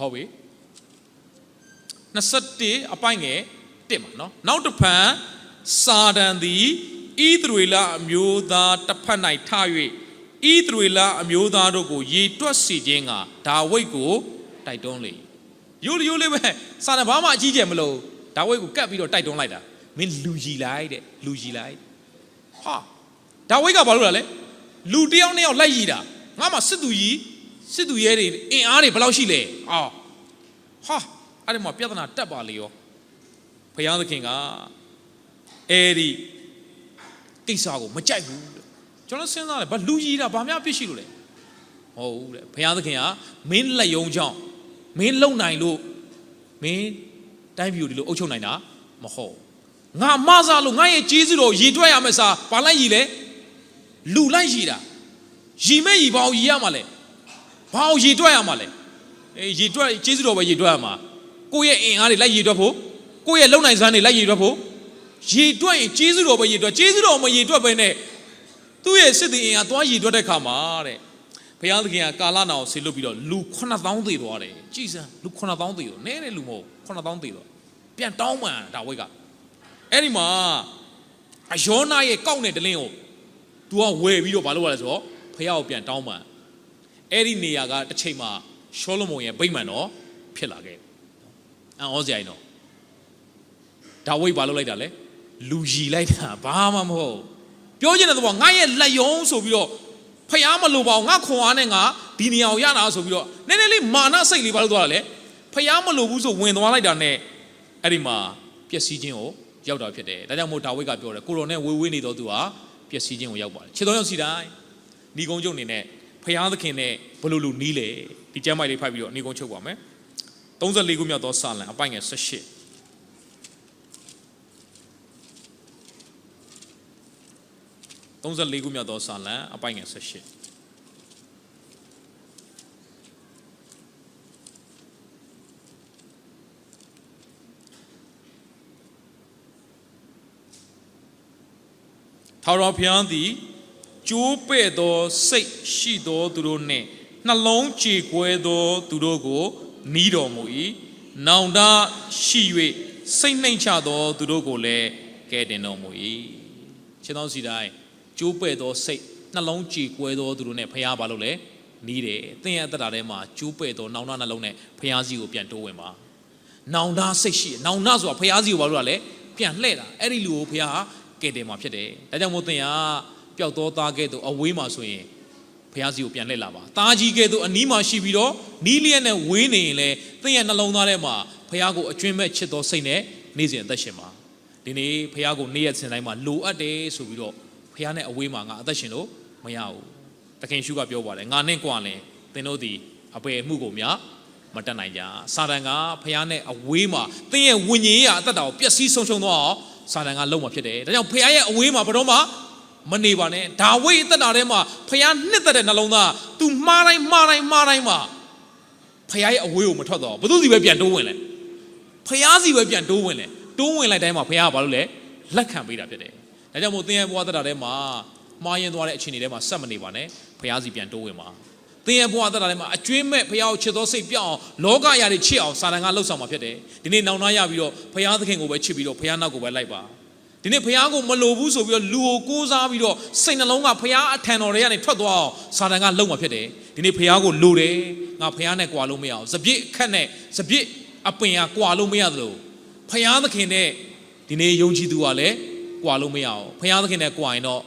ဟုတ်ပြီ21အပိုင်ငယ်1မှာနော်နောက်တစ်ဖန်စာတန်သည်ဣသရေလအမျိုးသားတစ်ဖက်၌ထ၍ဣသရေလအမျိုးသားတို့ကိုရေတွက်စေခြင်းကဒါဝိဒ်ကိုတိုက်တွန်းလေရိုးလေးပဲစာတန်ဘာမှအကြီးကျယ်မလို့ဒါဝိဒ်ကိုကပ်ပြီးတော့တိုက်တွန်းလိုက်တာမင်းလူကြီးလိုက်တဲ့လူကြီးလိုက်ဟာဒါဝိဒ်ကဘာလို့လဲလူတယောက်နဲ့ယောက်လိုက်ရည်တာငါမှစစ်သူရဲတွေအင်အားတွေဘယ်လောက်ရှိလဲဟာအဲ့ဒီမှာပြဿနာတက်ပါလေရောဘုရားသခင်ကအဲ့ဒီကိစ္စကိုမကြိုက်ဘူးကျွန်တော်စဉ်းစားတယ်ဘာလူကြီးတာဘာများပြစ်ရှိလို့လဲဟုတ်တဲ့ဘုရားသခင်ကမင်းလက်ယုံကြောင့်မင်းလုံနိုင်လို့မင်းတိုင်းပြည်ကိုဒီလိုအုပ်ချုပ်နိုင်တာမဟုတ်ငါမဆာလို့ငါရဲ့ကျေးဇူးတော်ရည်တွက်ရမယ်စာဘာလိုက်ရည်လဲလူလိုက်ရည်တာရည်မဲ့ရည်ဘာကိုရည်ရမှာလဲဘာကိုရည်တွက်ရမှာလဲရည်တွက်ကျေးဇူးတော်ပဲရည်တွက်ရမှာကိုယ့်ရဲ့အင်အားတွေလိုက်ရည်တွက်ဖို့ကိုယ့်ရဲ့လုံနိုင်စွမ်းတွေလိုက်ရည်တွက်ဖို့ရည်တွက်ရင်ကျေးဇူးတော်ပဲရည်တွက်ကျေးဇူးတော်မရည်တွက်ပဲနဲ့သူ့ရဲ့စစ်သည်အင်အားသွားရည်တွက်တဲ့ခါမှာတဲ့ဘုရားသခင်ကကာလနာကိုဆေလွတ်ပြီးတော့လူ9000သေသွားတယ်ကြည်စမ်းလူ9000သေတော့နည်းတဲ့လူမဟုတ်9000သေတော့ပြန်တောင်းပန်ဒါဝိဒ်ကအဲ့ဒီမှာအယောနာရဲ့ကောက်တဲ့တလင်းကို तू ကဝယ်ပြီးတော့ဘာလုပ်ရလဲဆိုတော့ဘုရားကိုပြန်တောင်းပန်အဲ့ဒီနေရာကတစ်ချိန်မှာရှောလမုန်ရဲ့ဗိမာန်တော်ဖြစ်လာခဲ့အံ့ဩစရာကြီးတော့ဒါဝိဒ်ဘာလုပ်လိုက်တာလဲလူကြီးလိုက်တာဘာမှမဟုတ်ပြောချင်တဲ့တော့ငါရဲ့လက်ယုံဆိုပြီးတော့ဖျားမလို့ပါဘူးငါခွန်အားနဲ့ငါဒီနေရာကိုရတာဆိုပြီးတော့နည်းနည်းလေးမာနစိတ်လေးဘာလို့သွားတာလဲဖျားမလို့ဘူးဆိုဝင်သွားလိုက်တာနဲ့အဲ့ဒီမှာပျက်စီးခြင်းကိုရောက်တာဖြစ်တယ်ဒါကြောင့်မို့ဒါဝိဒ်ကပြောတယ်ကိုရောနဲ့ဝေးနေတော့သူဟာပျက်စီးခြင်းကိုရောက်ပါတယ်ခြေတော်ရောက်စီတိုင်းဏီကုံချုပ်အနေနဲ့ဖျားသခင်နဲ့ဘလို့လူနီးလေဒီကျမ်းပိုက်လေးဖတ်ပြီးတော့ဏီကုံချုပ်ပါမယ်34ခုမြောက်သောစာလံအပိုင်ငယ်1834ခုမြောက်သောစာလံအပိုင်ငယ်18ထာဝရဘုရားသည်ကျိုးပဲ့သောစိတ်ရှိသောသူတို့နှင့်နှလုံးကြေကွဲသောသူတို့ကိုနီးတော်မူ၏နောင်တရှိ၍စိတ်နှိမ်ချသောသူတို့ကိုလည်းကယ်တင်တော်မူ၏ခြေတော်စီတိုင်းကျိုးပဲ့သောစိတ်နှလုံးကြေကွဲသောသူတို့နဲ့ဖျားပါလို့လဲနီးတယ်သင်ရဲ့အသက်တာထဲမှာကျိုးပဲ့သောနောင်တနှလုံးနဲ့ဖျားစီကိုပြန်တိုးဝင်ပါ နောင်တစိတ်ရှိတယ်နောင်တဆိုတာဖျားစီကိုဘာလို့လဲပြန်လှဲ့တာအဲ့ဒီလူကိုဖျားကဲတယ်မှာဖြစ်တယ်ဒါကြောင့်မို့သင်ကပျောက်သောသားကဲ့သို့အဝေးမှာဆိုရင်ဖျားစီကိုပြန်လှည့်လာပါသားကြီးကဲ့သို့အနီးမှာရှိပြီးတော့နီးလျက်နဲ့ဝေးနေရင်လေသင်ရဲ့နှလုံးသားထဲမှာဖျားကိုအကျွမ်းမဲ့ချစ်သောစိတ်နဲ့နေ့စဉ်အသက်ရှင်ပါဒီနေ့ဖျားကိုနေ့ရက်စဉ်တိုင်းမှာလိုအပ်တယ်ဆိုပြီးတော့ဖျားနဲ့အဝေးမှာငါအသက်ရှင်လို့မရဘူးတခင်ရှုကပြောပါတယ်ငါနဲ့ကြွားလဲသင်တို့ဒီအပေမှုကိုများမတတ်နိုင်ကြစာတန်ကဖျားနဲ့အဝေးမှာသင်ရဲ့ဝိညာဉ်ရေးအသက်တာကိုပျက်စီးဆုံးရှုံးသွားအောင်စာတန်ကလုံးမှာဖြစ်တယ်ဒါကြောင့်ဖျားရဲ့အဝေးမှာဘယ်တော့မှမနေပါနဲ့ဒါဝိအသက်တာထဲမှာဖျားနှစ်သက်တဲ့နှလုံးသား तू မှားတိုင်းမှာဖျားရဲ့အဝေးကိုမထွက်တော့ဘယ်သူစီပဲပြန်တိုးဝင်လဲဖျားစီပဲပြန်တိုးဝင်လဲတိုးဝင်လိုက်တိုင်းမှာဖျားကဘာလို့လဲလက်ခံပေးတာဖြစ်တယ်ဒါကြောင့်မို့သင်ရဲ့ဘဝသက်တာထဲမှာမှားယွင်းသွားတဲ့အခြေအနေထဲမှာဆက်မနေပါနဲ့ဖျားစီပြန်တိုးဝင်ပါသင်ရဲ့ဘဝသက်တာထဲမှာအကျွမ်းမဲ့ဖျားကိုချစ်သောစိတ်ပြောင်းအောင်လောကအရာတွေချစ်အောင်စာတန်ကလှုပ်ဆောင်မှာဖြစ်တယ်ဒီနေ့နောင်နာရပြီးတော့ဖျားသခင်ကိုပဲချစ်ပြီးတော့ဖျားနောက်ကိုပဲလိုက်ပါဒီနေ့ဖျားကိုမလိုဘူးဆိုပြီးတော့လူကိုကိုးစားပြီးတော့စိတ်နှလုံးကဖျားအထံတော်တွေကနေထွက်သွားအောင်စာတန်ကလှုပ်မှာဖြစ်တယ်ဒီနေ့ဖျားကိုလိုတယ်ငါဖျားနဲ့ကြွာလို့မရအောင်စပြစ်အခက်နဲ့စပြစ်အပင်ကကြွာလို့မရသလိုဖျားသခင်နဲ့ဒီနေ့ယုံကြည်သူကလည်းကြွာလို့မရအောင်ဖျားသခင်နဲ့ကြွာရင်တော့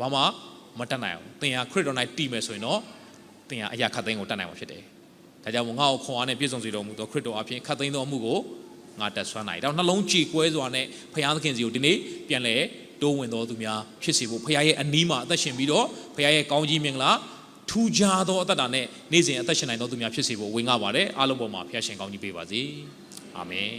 ဘာမှမတတ်နိုင်အောင်သင်ဟာခရစ်တော်၌တည်မယ်ဆိုရင်တော့သင်ဟာအရာခတ်သိမ်းကိုတတ်နိုင်မှာဖြစ်တယ်ဒါကြောင့်မို့ငါ့ကိုခွန်အားနဲ့ပြည့်စုံစေတော်မူသောခရစ်တော်အပြင်ခတ်သိမ်းသောအမှုကိုငါတက်ဆွမ်းနိုင်တော့နှလုံးကြည်ကွဲစွာနဲ့ဖခင်သခင်စီကိုဒီနေ့ပြန်လဲတိုးဝင်တော်သူများဖြစ်စေဖို့ဖခင်ရဲ့အနီးမှာအသက်ရှင်ပြီးတော့ဖခင်ရဲ့ကောင်းကြီးမင်္ဂလာထူးခြားသောအသက်တာနဲ့နေ့စဉ်အသက်ရှင်နိုင်တော်သူများဖြစ်စေဖို့ဝင်ငှပါတယ်အားလုံးပေါ်မှာဖခင်ရှင်ကောင်းကြီးပေးပါစေအာမင်